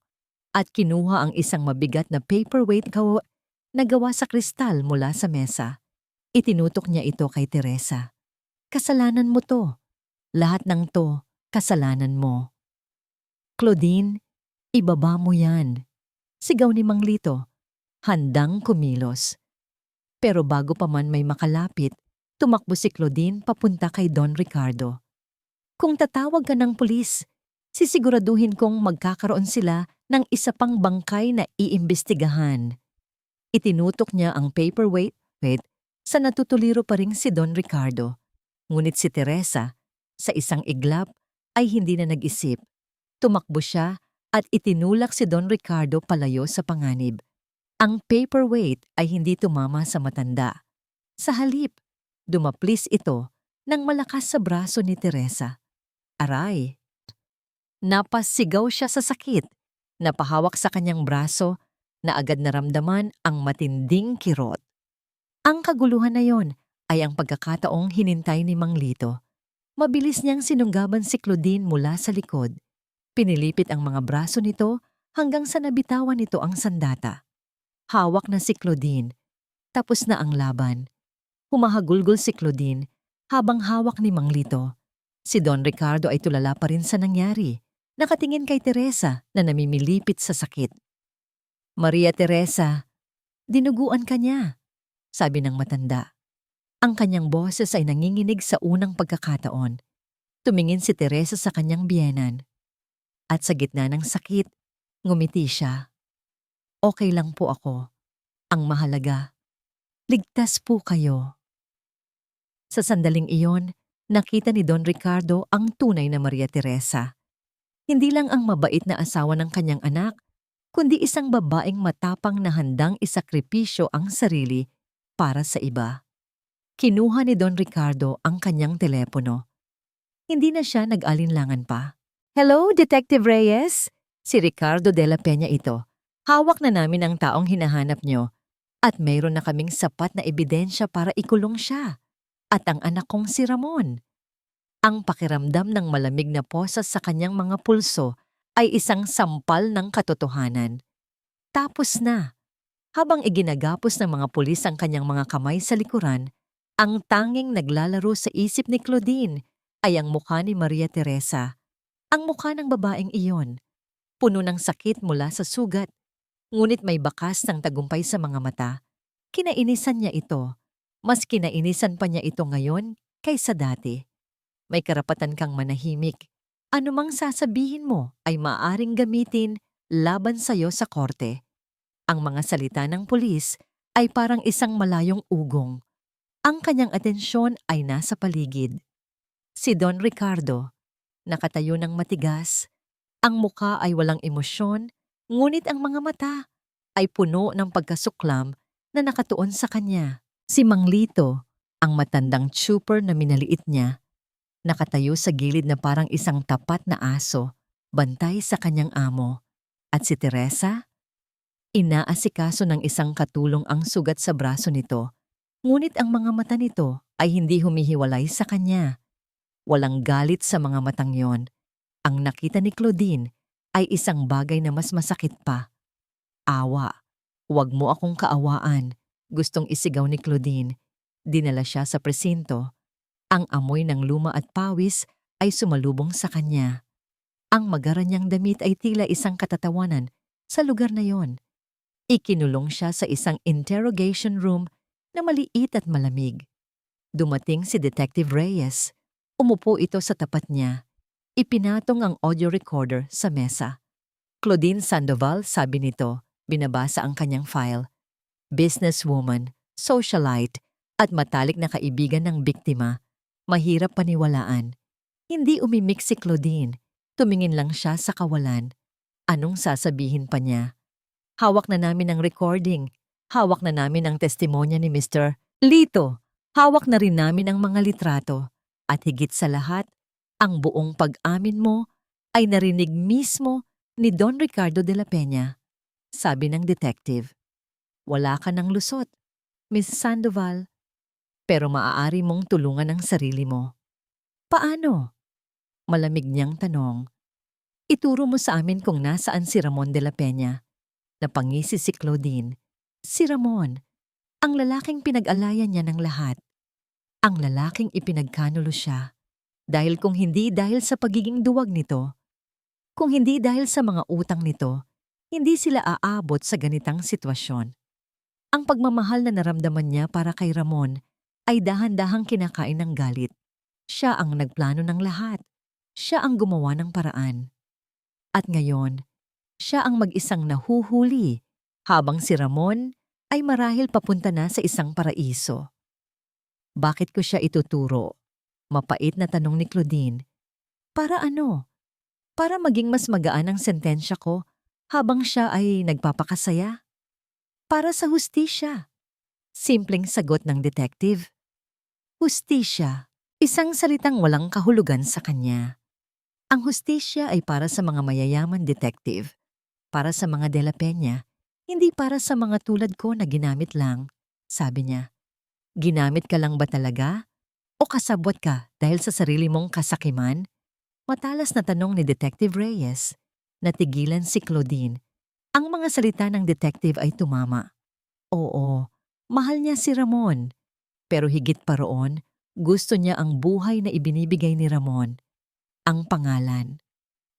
at kinuha ang isang mabigat na paperweight na gawa sa kristal mula sa mesa. Itinutok niya ito kay Teresa. Kasalanan mo to. Lahat ng to, kasalanan mo. Claudine, ibaba mo yan. Sigaw ni Mang Lito, handang kumilos. Pero bago pa man may makalapit, tumakbo si Claudine papunta kay Don Ricardo. Kung tatawag ka ng pulis, sisiguraduhin kong magkakaroon sila ng isa pang bangkay na iimbestigahan. Itinutok niya ang paperweight sa natutuliro pa ring si Don Ricardo. Ngunit si Teresa, sa isang iglap, ay hindi na nag-isip. Tumakbo siya at itinulak si Don Ricardo palayo sa panganib. Ang paperweight ay hindi tumama sa matanda. Sa halip, dumaplis ito ng malakas sa braso ni Teresa. Aray! Napasigaw siya sa sakit. Napahawak sa kanyang braso na agad naramdaman ang matinding kirot. Ang kaguluhan na yon ay ang pagkakataong hinintay ni Mang Lito. Mabilis niyang sinunggaban si Claudine mula sa likod. Pinilipit ang mga braso nito hanggang sa nabitawan nito ang sandata. Hawak na si Claudine. Tapos na ang laban. Humahagulgol si Claudine habang hawak ni Mang Lito. Si Don Ricardo ay tulala pa rin sa nangyari. Nakatingin kay Teresa na namimilipit sa sakit. Maria Teresa, dinuguan ka niya, sabi ng matanda. Ang kanyang boses ay nanginginig sa unang pagkakataon. Tumingin si Teresa sa kanyang biyenan. At sa gitna ng sakit, ngumiti siya. Okay lang po ako. Ang mahalaga, ligtas po kayo. Sa sandaling iyon, nakita ni Don Ricardo ang tunay na Maria Teresa. Hindi lang ang mabait na asawa ng kanyang anak, kundi isang babaeng matapang na handang isakripisyo ang sarili para sa iba. Kinuha ni Don Ricardo ang kanyang telepono. Hindi na siya nag-alinlangan pa. Hello, Detective Reyes? Si Ricardo de la Peña ito. Hawak na namin ang taong hinahanap nyo at mayroon na kaming sapat na ebidensya para ikulong siya at ang anak kong si Ramon. Ang pakiramdam ng malamig na posas sa kanyang mga pulso ay isang sampal ng katotohanan. Tapos na. Habang iginagapos ng mga pulis ang kanyang mga kamay sa likuran, ang tanging naglalaro sa isip ni Claudine ay ang mukha ni Maria Teresa. Ang mukha ng babaeng iyon, puno ng sakit mula sa sugat, ngunit may bakas ng tagumpay sa mga mata. Kinainisan niya ito. Mas kinainisan pa niya ito ngayon kaysa dati. May karapatan kang manahimik. Anumang sasabihin mo ay maaaring gamitin laban sa'yo sa korte. Ang mga salita ng pulis ay parang isang malayong ugong. Ang kanyang atensyon ay nasa paligid. Si Don Ricardo, nakatayo ng matigas. Ang muka ay walang emosyon, ngunit ang mga mata ay puno ng pagkasuklam na nakatuon sa kanya. Si Mang Lito, ang matandang trooper na minaliit niya, nakatayo sa gilid na parang isang tapat na aso, bantay sa kanyang amo. At si Teresa, inaasikaso ng isang katulong ang sugat sa braso nito, ngunit ang mga mata nito ay hindi humihiwalay sa kanya. Walang galit sa mga matang yon. Ang nakita ni Claudine ay isang bagay na mas masakit pa. Awa. Huwag mo akong kaawaan. Gustong isigaw ni Claudine. Dinala siya sa presinto. Ang amoy ng luma at pawis ay sumalubong sa kanya. Ang magara niyang damit ay tila isang katatawanan sa lugar na yon. Ikinulong siya sa isang interrogation room na maliit at malamig. Dumating si Detective Reyes. Umupo ito sa tapat niya. Ipinatong ang audio recorder sa mesa. Claudine Sandoval, sabi nito, binabasa ang kanyang file. Businesswoman, socialite, at matalik na kaibigan ng biktima. Mahirap paniwalaan. Hindi umimik si Claudine. Tumingin lang siya sa kawalan. Anong sasabihin pa niya? Hawak na namin ang recording. Hawak na namin ang testimonya ni Mr. Lito. Hawak na rin namin ang mga litrato. At higit sa lahat, ang buong pag-amin mo ay narinig mismo ni Don Ricardo de la Peña. Sabi ng detective. Wala ka ng lusot, Miss Sandoval. Pero maaari mong tulungan ang sarili mo. Paano? Malamig niyang tanong. Ituro mo sa amin kung nasaan si Ramon de la Peña. Napangisi si Claudine. Si Ramon, ang lalaking pinag-alayan niya ng lahat. Ang lalaking ipinagkanulo siya. Dahil kung hindi dahil sa pagiging duwag nito, kung hindi dahil sa mga utang nito, hindi sila aabot sa ganitang sitwasyon. Ang pagmamahal na naramdaman niya para kay Ramon ay dahan-dahang kinakain ng galit. Siya ang nagplano ng lahat. Siya ang gumawa ng paraan. At ngayon, siya ang mag-isang nahuhuli habang si Ramon ay marahil papunta na sa isang paraiso. Bakit ko siya ituturo? Mapait na tanong ni Claudine. Para ano? para maging mas magaan ang sentensya ko habang siya ay nagpapakasaya? Para sa hustisya. Simpleng sagot ng detective. Hustisya, isang salitang walang kahulugan sa kanya. Ang hustisya ay para sa mga mayayaman, detective. Para sa mga De La Peña, hindi para sa mga tulad ko na ginamit lang. Sabi niya, ginamit ka lang ba talaga? O kasabwat ka dahil sa sarili mong kasakiman? Matalas na tanong ni Detective Reyes. Natigilan si Claudine. Ang mga salita ng detective ay tumama. Oo, mahal niya si Ramon. Pero higit pa roon, gusto niya ang buhay na ibinibigay ni Ramon. Ang pangalan,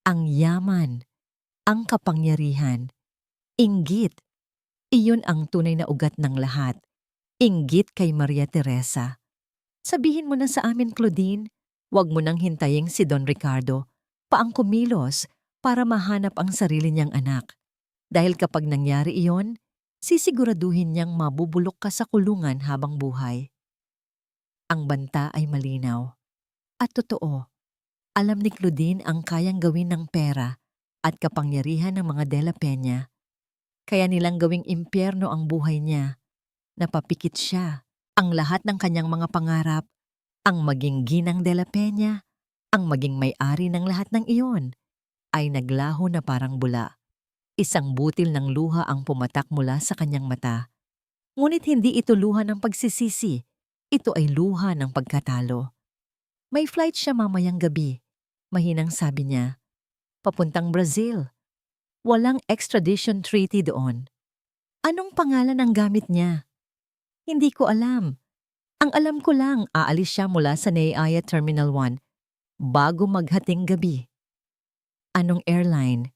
ang yaman, ang kapangyarihan, inggit. Iyon ang tunay na ugat ng lahat. Inggit kay Maria Teresa. Sabihin mo na sa amin, Claudine, huwag mo nang hintayin si Don Ricardo paang kumilos para mahanap ang sarili niyang anak. Dahil kapag nangyari iyon, sisiguraduhin niyang mabubulok ka sa kulungan habang buhay. Ang banta ay malinaw. At totoo, alam ni Claudine ang kayang gawin ng pera at kapangyarihan ng mga De La Peña. Kaya nilang gawing impyerno ang buhay niya. Napapikit siya. Ang lahat ng kanyang mga pangarap, ang maging ginang De La Peña, ang maging may-ari ng lahat ng iyon, ay naglaho na parang bula. Isang butil ng luha ang pumatak mula sa kanyang mata. Ngunit hindi ito luha ng pagsisisi. Ito ay luha ng pagkatalo. May flight siya mamayang gabi. Mahinang sabi niya, papuntang Brazil. Walang extradition treaty doon. Anong pangalan ang gamit niya? Hindi ko alam. Ang alam ko lang, aalis siya mula sa Naiaya Terminal 1 bago maghating gabi. Anong airline?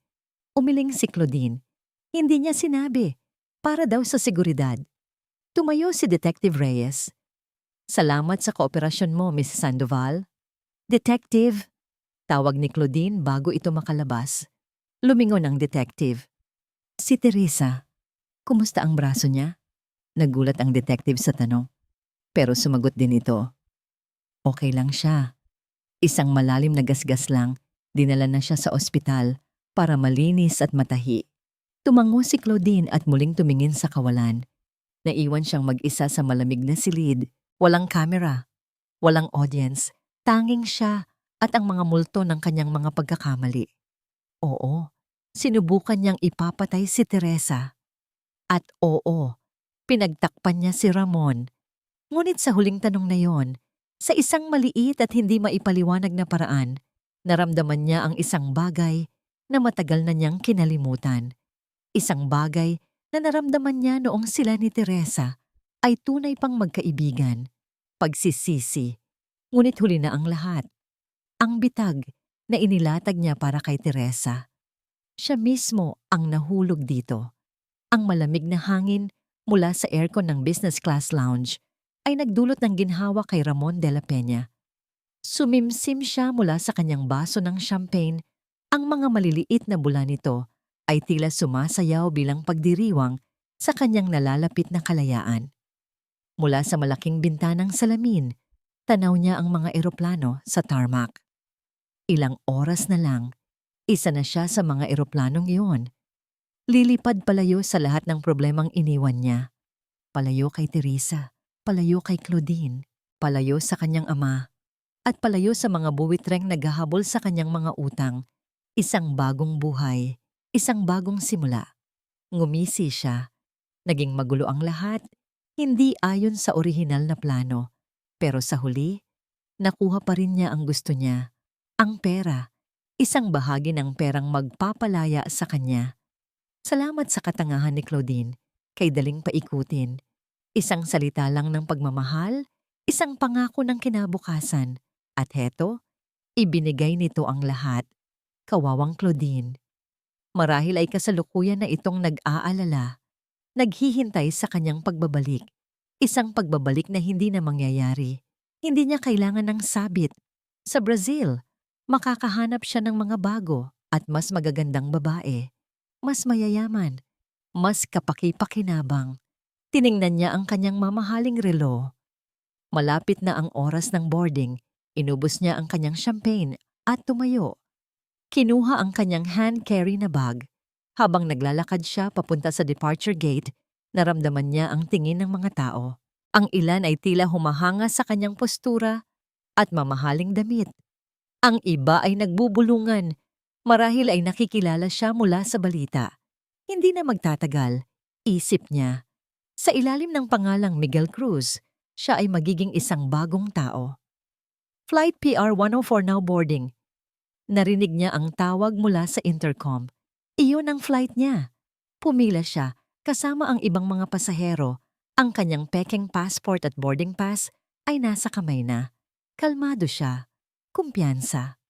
Umiling si Claudine. Hindi niya sinabi. Para daw sa seguridad. Tumayo si Detective Reyes. Salamat sa kooperasyon mo, Miss Sandoval. Detective, tawag ni Claudine bago ito makalabas. Lumingon ang detective. Si Teresa. Kumusta ang braso niya? Nagulat ang detective sa tanong. Pero sumagot din ito. Okay lang siya. Isang malalim na gasgas lang, dinala na siya sa ospital para malinis at matahi. Tumango si Claudine at muling tumingin sa kawalan. Naiwan siyang mag-isa sa malamig na silid. Walang kamera, walang audience, tanging siya at ang mga multo ng kanyang mga pagkakamali. Oo, sinubukan niyang ipapatay si Teresa. At oo, pinagtakpan niya si Ramon. Ngunit sa huling tanong na yon, sa isang maliit at hindi maipaliwanag na paraan, naramdaman niya ang isang bagay na matagal na niyang kinalimutan. Isang bagay na naramdaman niya noong sila ni Teresa ay tunay pang magkaibigan, pagsisisi, ngunit huli na ang lahat. Ang bitag na inilatag niya para kay Teresa. Siya mismo ang nahulog dito. Ang malamig na hangin mula sa aircon ng business class lounge ay nagdulot ng ginhawa kay Ramon de la Peña. Sumimsim siya mula sa kanyang baso ng champagne. Ang mga maliliit na bula nito ay tila sumasayaw bilang pagdiriwang sa kanyang nalalapit na kalayaan. Mula sa malaking bintanang salamin, tanaw niya ang mga eroplano sa tarmac. Ilang oras na lang, isa na siya sa mga eroplanong iyon. Lilipad palayo sa lahat ng problemang iniwan niya. Palayo kay Teresa, palayo kay Claudine, palayo sa kanyang ama, at palayo sa mga buwitreng naghahabol sa kanyang mga utang. Isang bagong buhay, isang bagong simula. Ngumisi siya. Naging magulo ang lahat, hindi ayon sa orihinal na plano. Pero sa huli, nakuha pa rin niya ang gusto niya. Ang pera, isang bahagi ng perang magpapalaya sa kanya. Salamat sa katangahan ni Claudine, kay daling paikutin. Isang salita lang ng pagmamahal, isang pangako ng kinabukasan. At heto, ibinigay nito ang lahat. Kawawang Claudine. Marahil ay kasalukuyan na itong nag-aalala, naghihintay sa kanyang pagbabalik. Isang pagbabalik na hindi na mangyayari. Hindi niya kailangan ng sabit. Sa Brazil, makakahanap siya ng mga bago at mas magagandang babae. Mas mayayaman, mas kapaki-pakinabang. Tiningnan niya ang kanyang mamahaling relo. Malapit na ang oras ng boarding, inubos niya ang kanyang champagne at tumayo. Kinuha ang kanyang hand-carry na bag. Habang naglalakad siya papunta sa departure gate, naramdaman niya ang tingin ng mga tao. Ang ilan ay tila humahanga sa kanyang postura at mamahaling damit. Ang iba ay nagbubulungan. Marahil ay nakikilala siya mula sa balita. Hindi na magtatagal, isip niya. Sa ilalim ng pangalang Miguel Cruz, siya ay magiging isang bagong tao. Flight PR-104 now boarding. Narinig niya ang tawag mula sa intercom. Iyon ang flight niya. Pumila siya kasama ang ibang mga pasahero. Ang kanyang peking passport at boarding pass ay nasa kamay na. Kalmado siya. Kumpiyansa.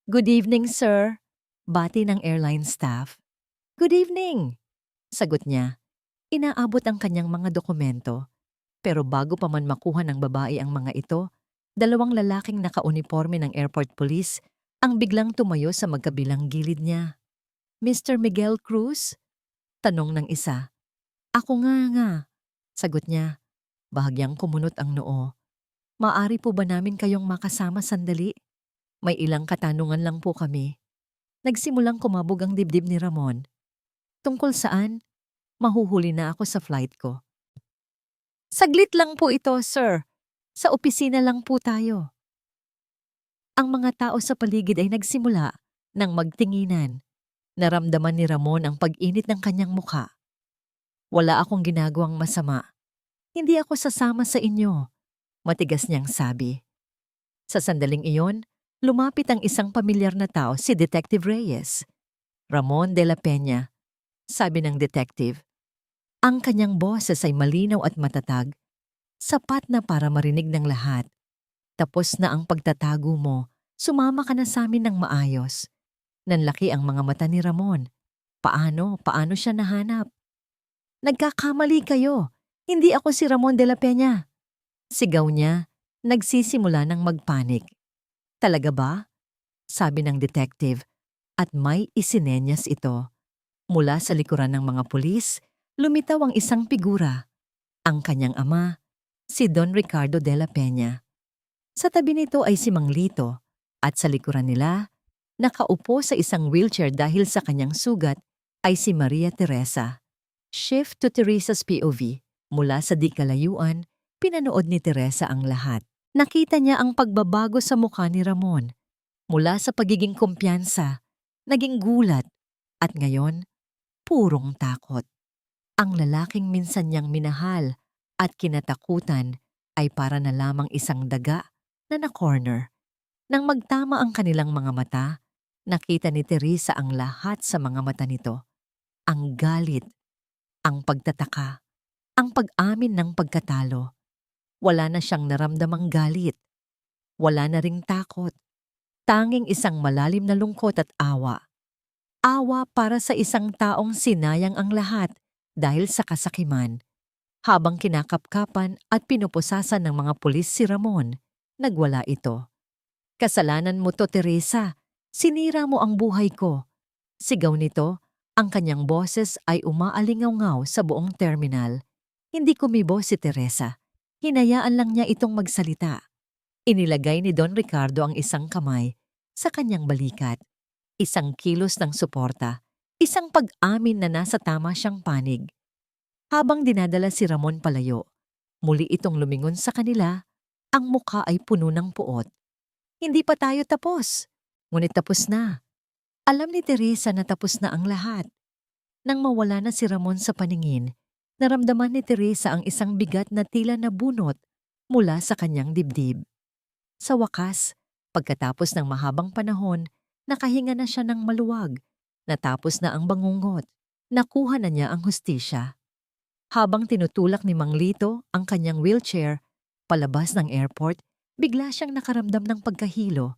Good evening, sir. Bati ng airline staff. Good evening. Sagot niya. Inaabot ang kanyang mga dokumento. Pero bago pa man makuha ng babae ang mga ito, dalawang lalaking nakauniforme ng airport police ang biglang tumayo sa magkabilang gilid niya. Mr. Miguel Cruz? Tanong ng isa. Ako nga. Sagot niya. Bahagyang kumunot ang noo. Maari po ba namin kayong makasama sandali? May ilang katanungan lang po kami. Nagsimulang kumabog ang dibdib ni Ramon. Tungkol saan? Mahuhuli na ako sa flight ko. Saglit lang po ito, sir. Sa opisina lang po tayo. Ang mga tao sa paligid ay nagsimula nang magtinginan. Naramdaman ni Ramon ang pag-init ng kanyang mukha. Wala akong ginagawang masama. Hindi ako sasama sa inyo, matigas niyang sabi. Sa sandaling iyon, lumapit ang isang pamilyar na tao, si Detective Reyes. Ramon de la Peña, sabi ng detective. Ang kanyang boses ay malinaw at matatag, sapat na para marinig ng lahat. Tapos na ang pagtatago mo, sumama ka na sa amin ng maayos. Nanlaki ang mga mata ni Ramon. Paano siya nahanap? Nagkakamali kayo. Hindi ako si Ramon de la Peña. Sigaw niya, nagsisimula ng magpanik. Talaga ba? Sabi ng detective, at may isinenyas ito. Mula sa likuran ng mga pulis, lumitaw ang isang figura. Ang kanyang ama, si Don Ricardo de la Peña. Sa tabi nito ay si Mang Lito, at sa likuran nila, nakaupo sa isang wheelchair dahil sa kanyang sugat, ay si Maria Teresa. Shift to Teresa's POV. Mula sa di kalayuan, pinanood ni Teresa ang lahat. Nakita niya ang pagbabago sa mukha ni Ramon. Mula sa pagiging kumpiyansa, naging gulat, at ngayon, purong takot. Ang lalaking minsan niyang minahal at kinatakutan ay para na lamang isang daga na na-corner. Nang magtama ang kanilang mga mata, nakita ni Teresa ang lahat sa mga mata nito. Ang galit, ang pagtataka, ang pag-amin ng pagkatalo. Wala na siyang naramdamang galit. Wala na ring takot. Tanging isang malalim na lungkot at awa. Awa para sa isang taong sinayang ang lahat dahil sa kasakiman. Habang kinakapkapan at pinupusasan ng mga pulis si Ramon, nagwala ito. Kasalanan mo to, Teresa. Sinira mo ang buhay ko. Sigaw nito, ang kanyang boses ay umaalingaw-ngaw sa buong terminal. Hindi kumibo si Teresa. Hinayaan lang niya itong magsalita. Inilagay ni Don Ricardo ang isang kamay sa kanyang balikat. Isang kilos ng suporta. Isang pag-amin na nasa tama siyang panig. Habang dinadala si Ramon palayo, muli itong lumingon sa kanila, ang mukha ay puno ng puot. Hindi pa tayo tapos. Ngunit tapos na. Alam ni Teresa na tapos na ang lahat. Nang mawala na si Ramon sa paningin, naramdaman ni Teresa ang isang bigat na tila nabunot mula sa kanyang dibdib. Sa wakas, pagkatapos ng mahabang panahon, nakahinga na siya ng maluwag. Natapos na ang bangungot. Nakuha na niya ang hustisya. Habang tinutulak ni Mang Lito ang kanyang wheelchair palabas ng airport, bigla siyang nakaramdam ng pagkahilo.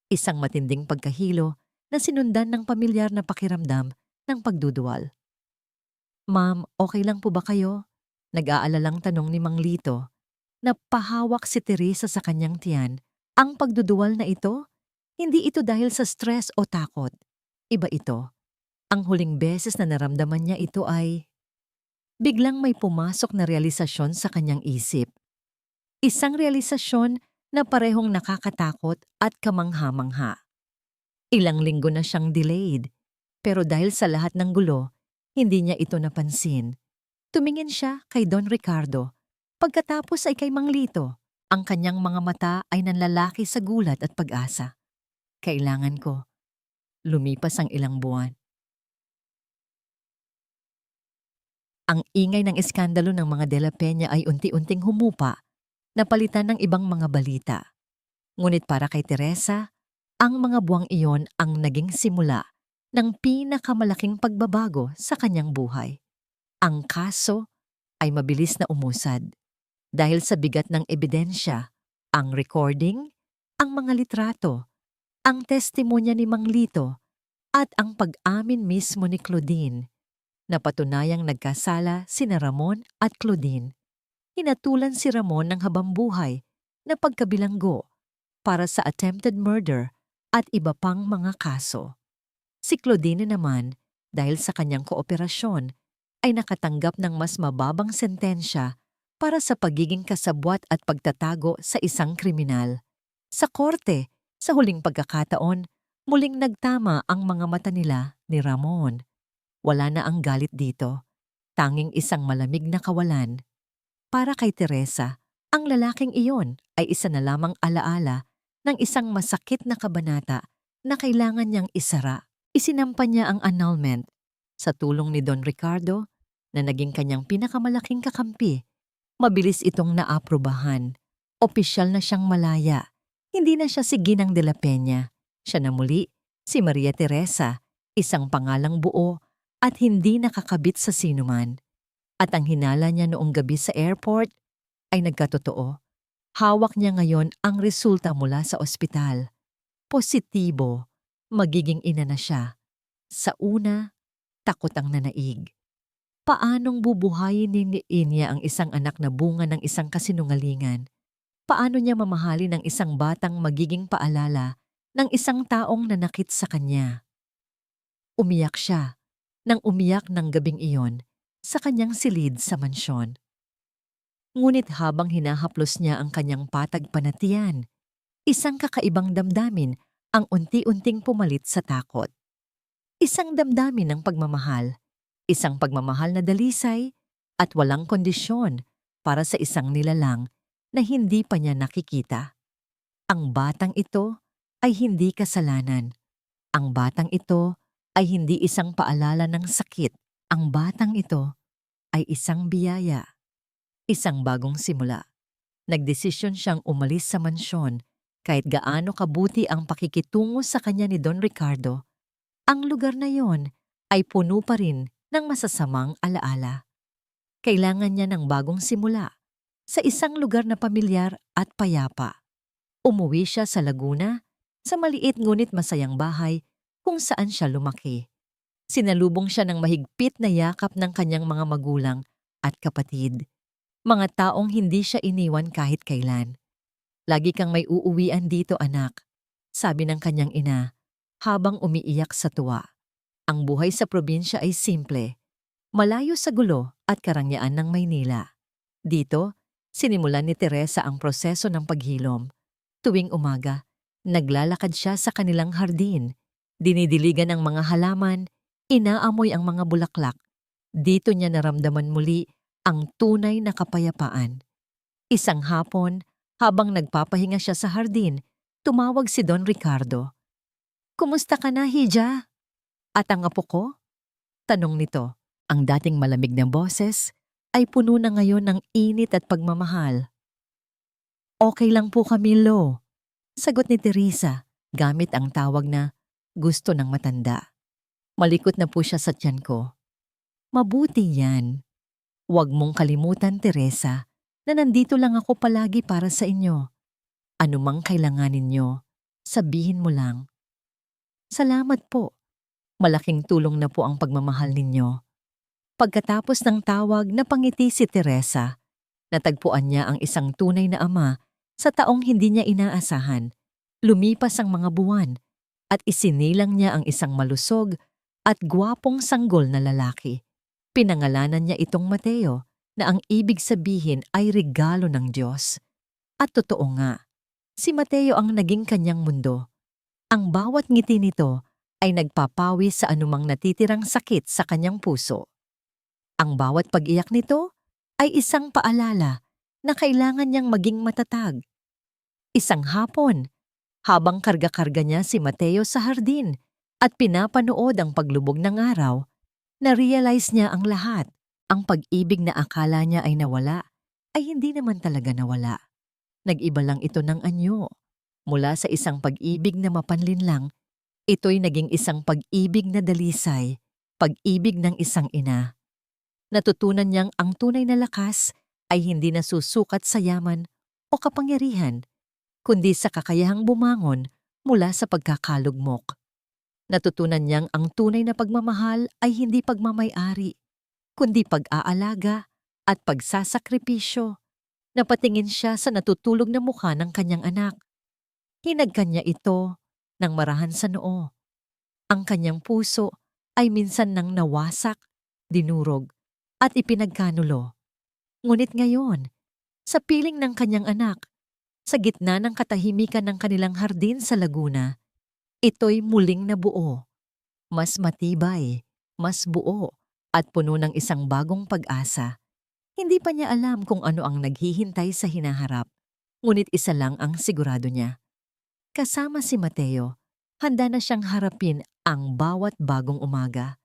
Isang matinding pagkahilo na sinundan ng pamilyar na pakiramdam ng pagduduwal. Ma'am, okay lang po ba kayo? Nag-aalalang tanong ni Mang Lito. Napahawak si Teresa sa kanyang tiyan. Ang pagduduwal na ito, hindi ito dahil sa stress o takot. Iba ito. Ang huling beses na naramdaman niya ito ay... Biglang may pumasok na realisasyon sa kanyang isip. Isang realisasyon na parehong nakakatakot at kamangha-mangha. Ilang linggo na siyang delayed. Pero dahil sa lahat ng gulo, hindi niya ito napansin. Tumingin siya kay Don Ricardo. Pagkatapos ay kay Mang Lito. Ang kanyang mga mata ay nanlalaki sa gulat at pag-asa. Kailangan ko. Lumipas ang ilang buwan. Ang ingay ng iskandalo ng mga De La Peña ay unti-unting humupa, napalitan ng ibang mga balita. Ngunit para kay Teresa, ang mga buwang iyon ang naging simula ng pinakamalaking pagbabago sa kanyang buhay. Ang kaso ay mabilis na umusad dahil sa bigat ng ebidensya, ang recording, ang mga litrato, ang testimonya ni Mang Lito at ang pag-amin mismo ni Claudine. Napatunayang nagkasala sina Ramon at Claudine. Hinatulan si Ramon ng habambuhay na pagkabilanggo para sa attempted murder at iba pang mga kaso. Si Claudine naman, dahil sa kanyang kooperasyon, ay nakatanggap ng mas mababang sentensya para sa pagiging kasabwat at pagtatago sa isang kriminal. Sa korte, sa huling pagkakataon, muling nagtama ang mga mata nila ni Ramon. Wala na ang galit dito, tanging isang malamig na kawalan. Para kay Teresa, ang lalaking iyon ay isa na lamang alaala ng isang masakit na kabanata na kailangan niyang isara. Isinampa niya ang annulment sa tulong ni Don Ricardo na naging kanyang pinakamalaking kakampi. Mabilis itong naaprubahan. Opisyal na siyang malaya. Hindi na siya si Ginang de la Peña. Siya na muli si Maria Teresa, isang pangalang buo at hindi nakakabit sa sinuman. At ang hinala niya noong gabi sa airport ay nagkatotoo. Hawak niya ngayon ang resulta mula sa ospital. Positibo, magiging ina na siya. Sa una, takot ang nanaig. Paanong bubuhayin ni Inya ang isang anak na bunga ng isang kasinungalingan? Paano niya mamahalin ang isang batang magiging paalala ng isang taong nanakit sa kanya? Umiyak siya nang umiyak ng gabing iyon sa kanyang silid sa mansyon. Ngunit habang hinahaplos niya ang kanyang patag panatian, isang kakaibang damdamin ang unti-unting pumalit sa takot. Isang damdamin ng pagmamahal, isang pagmamahal na dalisay at walang kondisyon para sa isang nilalang na hindi pa niya nakikita. Ang batang ito ay hindi kasalanan. Ang batang ito ay hindi isang paalala ng sakit. Ang batang ito ay isang biyaya, isang bagong simula. Nagdesisyon siyang umalis sa mansyon kahit gaano kabuti ang pakikitungo sa kanya ni Don Ricardo. Ang lugar na yon ay puno pa rin ng masasamang alaala. Kailangan niya ng bagong simula sa isang lugar na pamilyar at payapa. Umuwi siya sa Laguna, sa maliit ngunit masayang bahay kung saan siya lumaki. Sinalubong siya ng mahigpit na yakap ng kanyang mga magulang at kapatid. Mga taong hindi siya iniwan kahit kailan. Lagi kang may uuwian dito, anak, sabi ng kanyang ina habang umiiyak sa tuwa. Ang buhay sa probinsya ay simple, malayo sa gulo at karangyaan ng Maynila. Dito, sinimulan ni Teresa ang proseso ng paghilom. Tuwing umaga, naglalakad siya sa kanilang hardin. Dinidiligan ang mga halaman, inaamoy ang mga bulaklak. Dito niya naramdaman muli ang tunay na kapayapaan. Isang hapon, habang nagpapahinga siya sa hardin, tumawag si Don Ricardo. "Kumusta ka na, Hija?" "At ang apo ko?" tanong nito. Ang dating malamig na boses ay puno na ngayon ng init at pagmamahal. "Okay lang po kami, Lo," sagot ni Teresa gamit ang tawag na gusto ng matanda. Malikot na po siya sa tiyan ko. "Mabuti yan. Huwag mong kalimutan, Teresa, na nandito lang ako palagi para sa inyo. Ano mang kailanganin nyo, sabihin mo lang." "Salamat po. Malaking tulong na po ang pagmamahal ninyo." Pagkatapos ng tawag, napangiti si Teresa. Natagpuan niya ang isang tunay na ama sa taong hindi niya inaasahan. Lumipas ang mga buwan at isinilang niya ang isang malusog at gwapong sanggol na lalaki. Pinangalanan niya itong Mateo na ang ibig sabihin ay regalo ng Diyos. At totoo nga, si Mateo ang naging kanyang mundo. Ang bawat ngiti nito ay nagpapawi sa anumang natitirang sakit sa kanyang puso. Ang bawat pag-iyak nito ay isang paalala na kailangan niyang maging matatag. Isang hapon, habang karga-karga niya si Mateo sa hardin at pinapanood ang paglubog ng araw, na-realize niya ang lahat. Ang pag-ibig na akala niya ay nawala, ay hindi naman talaga nawala. Nag-iba lang ito ng anyo. Mula sa isang pag-ibig na mapanlinlang, ito'y naging isang pag-ibig na dalisay, pag-ibig ng isang ina. Natutunan niyang ang tunay na lakas ay hindi nasusukat sa yaman o kapangyarihan, kundi sa kakayahang bumangon mula sa pagkakalugmok. Natutunan niyang ang tunay na pagmamahal ay hindi pagmamay-ari, kundi pag-aalaga at pagsasakripisyo. Napatingin siya sa natutulog na mukha ng kanyang anak. Hinagkan niya ito ng marahan sa noo. Ang kanyang puso ay minsan nang nawasak, dinurog, at ipinagkanulo. Ngunit ngayon, sa piling ng kanyang anak, sa gitna ng katahimikan ng kanilang hardin sa Laguna, ito'y muling nabuo, mas matibay, mas buo, at puno ng isang bagong pag-asa. Hindi pa niya alam kung ano ang naghihintay sa hinaharap, ngunit isa lang ang sigurado niya. Kasama si Mateo, handa na siyang harapin ang bawat bagong umaga.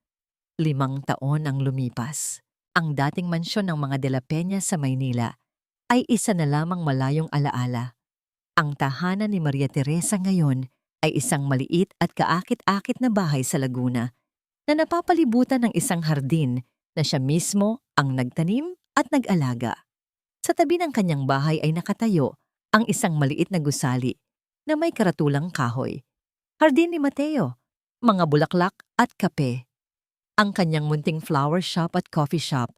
5 taon ang lumipas. Ang dating mansyon ng mga De La Peña sa Maynila ay isa na lamang malayong alaala. Ang tahanan ni Maria Teresa ngayon ay isang maliit at kaakit-akit na bahay sa Laguna na napapalibutan ng isang hardin na siya mismo ang nagtanim at nag-alaga. Sa tabi ng kanyang bahay ay nakatayo ang isang maliit na gusali na may karatulang kahoy. Hardin ni Mateo, mga bulaklak at kape. Ang kanyang munting flower shop at coffee shop,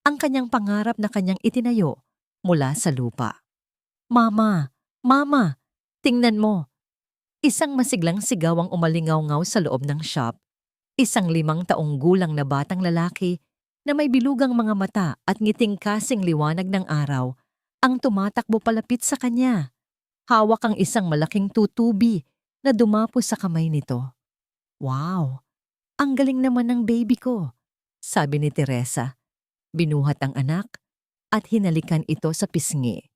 ang kanyang pangarap na kanyang itinayo mula sa lupa. Mama, Mama, tingnan mo. Isang masiglang sigaw ang umalingaw-ngaw sa loob ng shop. Isang 5 taong gulang na batang lalaki na may bilugang mga mata at ngiting kasing liwanag ng araw ang tumatakbo palapit sa kanya. Hawak ang isang malaking tutubi na dumapo sa kamay nito. Wow, ang galing naman ng baby ko, sabi ni Teresa. Binuhat ang anak at hinalikan ito sa pisngi.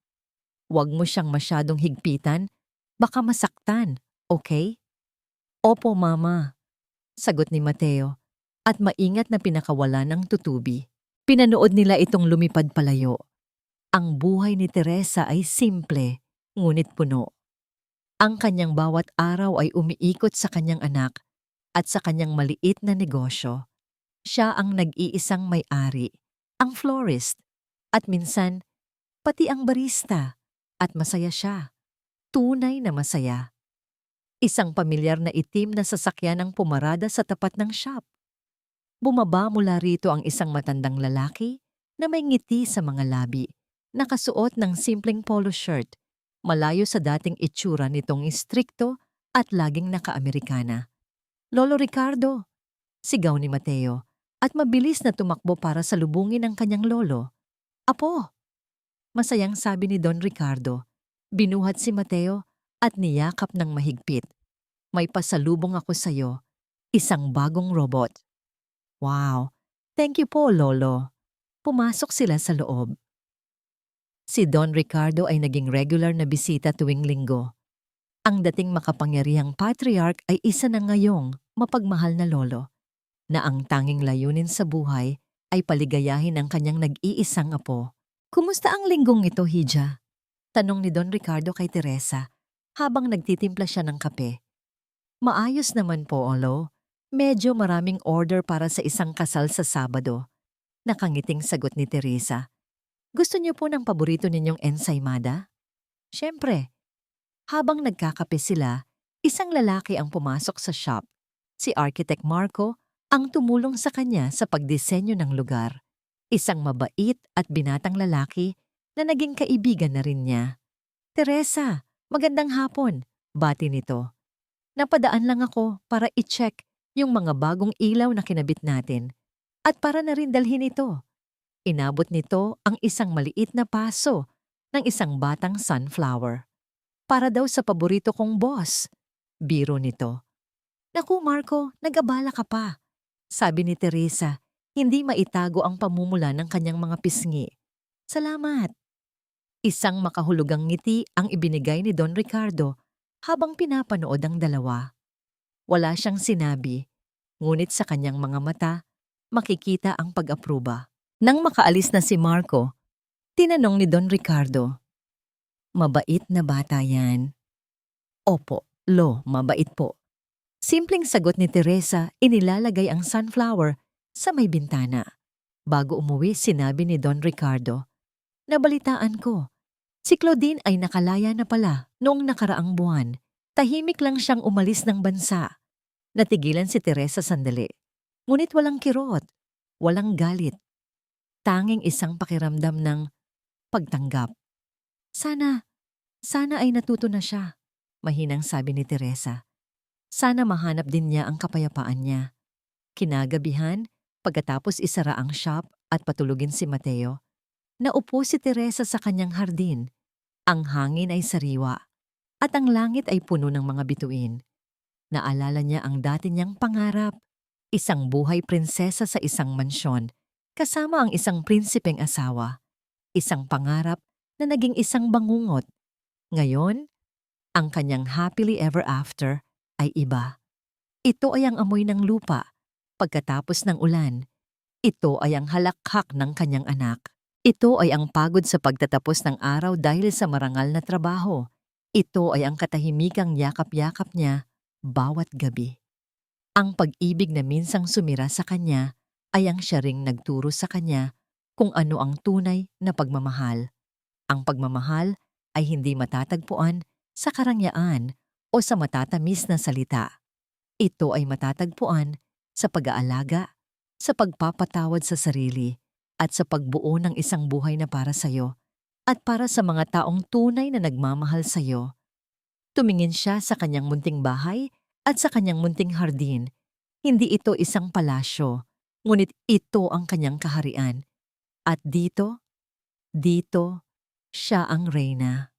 Huwag mo siyang masyadong higpitan, baka masaktan, okay? Opo, Mama, sagot ni Mateo at maingat na pinakawala ng tutubi. Pinanood nila itong lumipad palayo. Ang buhay ni Teresa ay simple, ngunit puno. Ang kanyang bawat araw ay umiikot sa kanyang anak at sa kanyang maliit na negosyo. Siya ang nag-iisang may-ari, ang florist, at minsan, pati ang barista. At masaya siya. Tunay na masaya. Isang pamilyar na itim na sasakyan ang pumarada sa tapat ng shop. Bumaba mula rito ang isang matandang lalaki na may ngiti sa mga labi, nakasuot ng simpleng polo shirt, malayo sa dating itsura nitong istrikto at laging naka-Amerikana. Lolo Ricardo, sigaw ni Mateo, at mabilis na tumakbo para salubungin ang kanyang lolo. Apo! Masayang sabi ni Don Ricardo. Binuhat si Mateo at niyakap ng mahigpit. May pasalubong ako sa'yo, isang bagong robot. Wow, thank you po, Lolo. Pumasok sila sa loob. Si Don Ricardo ay naging regular na bisita tuwing linggo. Ang dating makapangyarihang patriarch ay isa na ngayong mapagmahal na lolo, na ang tanging layunin sa buhay ay paligayahin ang kanyang nag-iisang apo. Kumusta ang linggong ito, Hija? Tanong ni Don Ricardo kay Teresa habang nagtitimpla siya ng kape. Maayos naman po, Olo. Medyo maraming order para sa isang kasal sa Sabado. Nakangiting sagot ni Teresa. Gusto niyo po ng paborito ninyong ensaymada? Siyempre. Habang nagkakape sila, isang lalaki ang pumasok sa shop. Si Architect Marco ang tumulong sa kanya sa pagdisenyo ng lugar. Isang mabait at binatang lalaki na naging kaibigan na rin niya. Teresa, magandang hapon, bati nito. Napadaan lang ako para i-check yung mga bagong ilaw na kinabit natin at para na rin dalhin ito. Inabot nito ang isang maliit na paso ng isang batang sunflower. Para daw sa paborito kong boss. Biro nito. Naku Marco, nag-abala ka pa. Sabi ni Teresa, hindi maitago ang pamumula ng kanyang mga pisngi. Salamat. Isang makahulugang ngiti ang ibinigay ni Don Ricardo habang pinapanood ang dalawa. Wala siyang sinabi, ngunit sa kanyang mga mata, makikita ang pag-apruba. Nang makaalis na si Marco, tinanong ni Don Ricardo, "Mabait na bata yan." "Opo, Lo, mabait po." Simpleng sagot ni Teresa, inilalagay ang sunflower sa may bintana. Bago umuwi, sinabi ni Don Ricardo, "Nabalitaan ko, si Claudine ay nakalaya na pala noong nakaraang buwan. Tahimik lang siyang umalis ng bansa." Natigilan si Teresa sandali. Ngunit walang kirot, walang galit. Tanging isang pakiramdam ng pagtanggap. Sana ay natuto na siya, mahinang sabi ni Teresa. Sana mahanap din niya ang kapayapaan niya. Kinagabihan, pagkatapos isara ang shop at patulugin si Mateo, naupo si Teresa sa kanyang hardin. Ang hangin ay sariwa at ang langit ay puno ng mga bituin. Naalala niya ang dati niyang pangarap, isang buhay prinsesa sa isang mansyon, kasama ang isang prinsipeng asawa. Isang pangarap na naging isang bangungot. Ngayon, ang kanyang happily ever after ay iba. Ito ay ang amoy ng lupa pagkatapos ng ulan. Ito ay ang halakhak ng kanyang anak. Ito ay ang pagod sa pagtatapos ng araw dahil sa marangal na trabaho. Ito ay ang katahimikang yakap-yakap niya bawat gabi. Ang pag-ibig na minsang sumira sa kanya ay ang siya ring nagturo sa kanya kung ano ang tunay na pagmamahal. Ang pagmamahal ay hindi matatagpuan sa karangyaan o sa matatamis na salita. Ito ay matatagpuan sa pag-aalaga, sa pagpapatawad sa sarili, at sa pagbuo ng isang buhay na para sa'yo at para sa mga taong tunay na nagmamahal sa'yo. Tumingin siya sa kanyang munting bahay at sa kanyang munting hardin. Hindi ito isang palasyo, ngunit ito ang kanyang kaharian. At dito, siya ang reyna.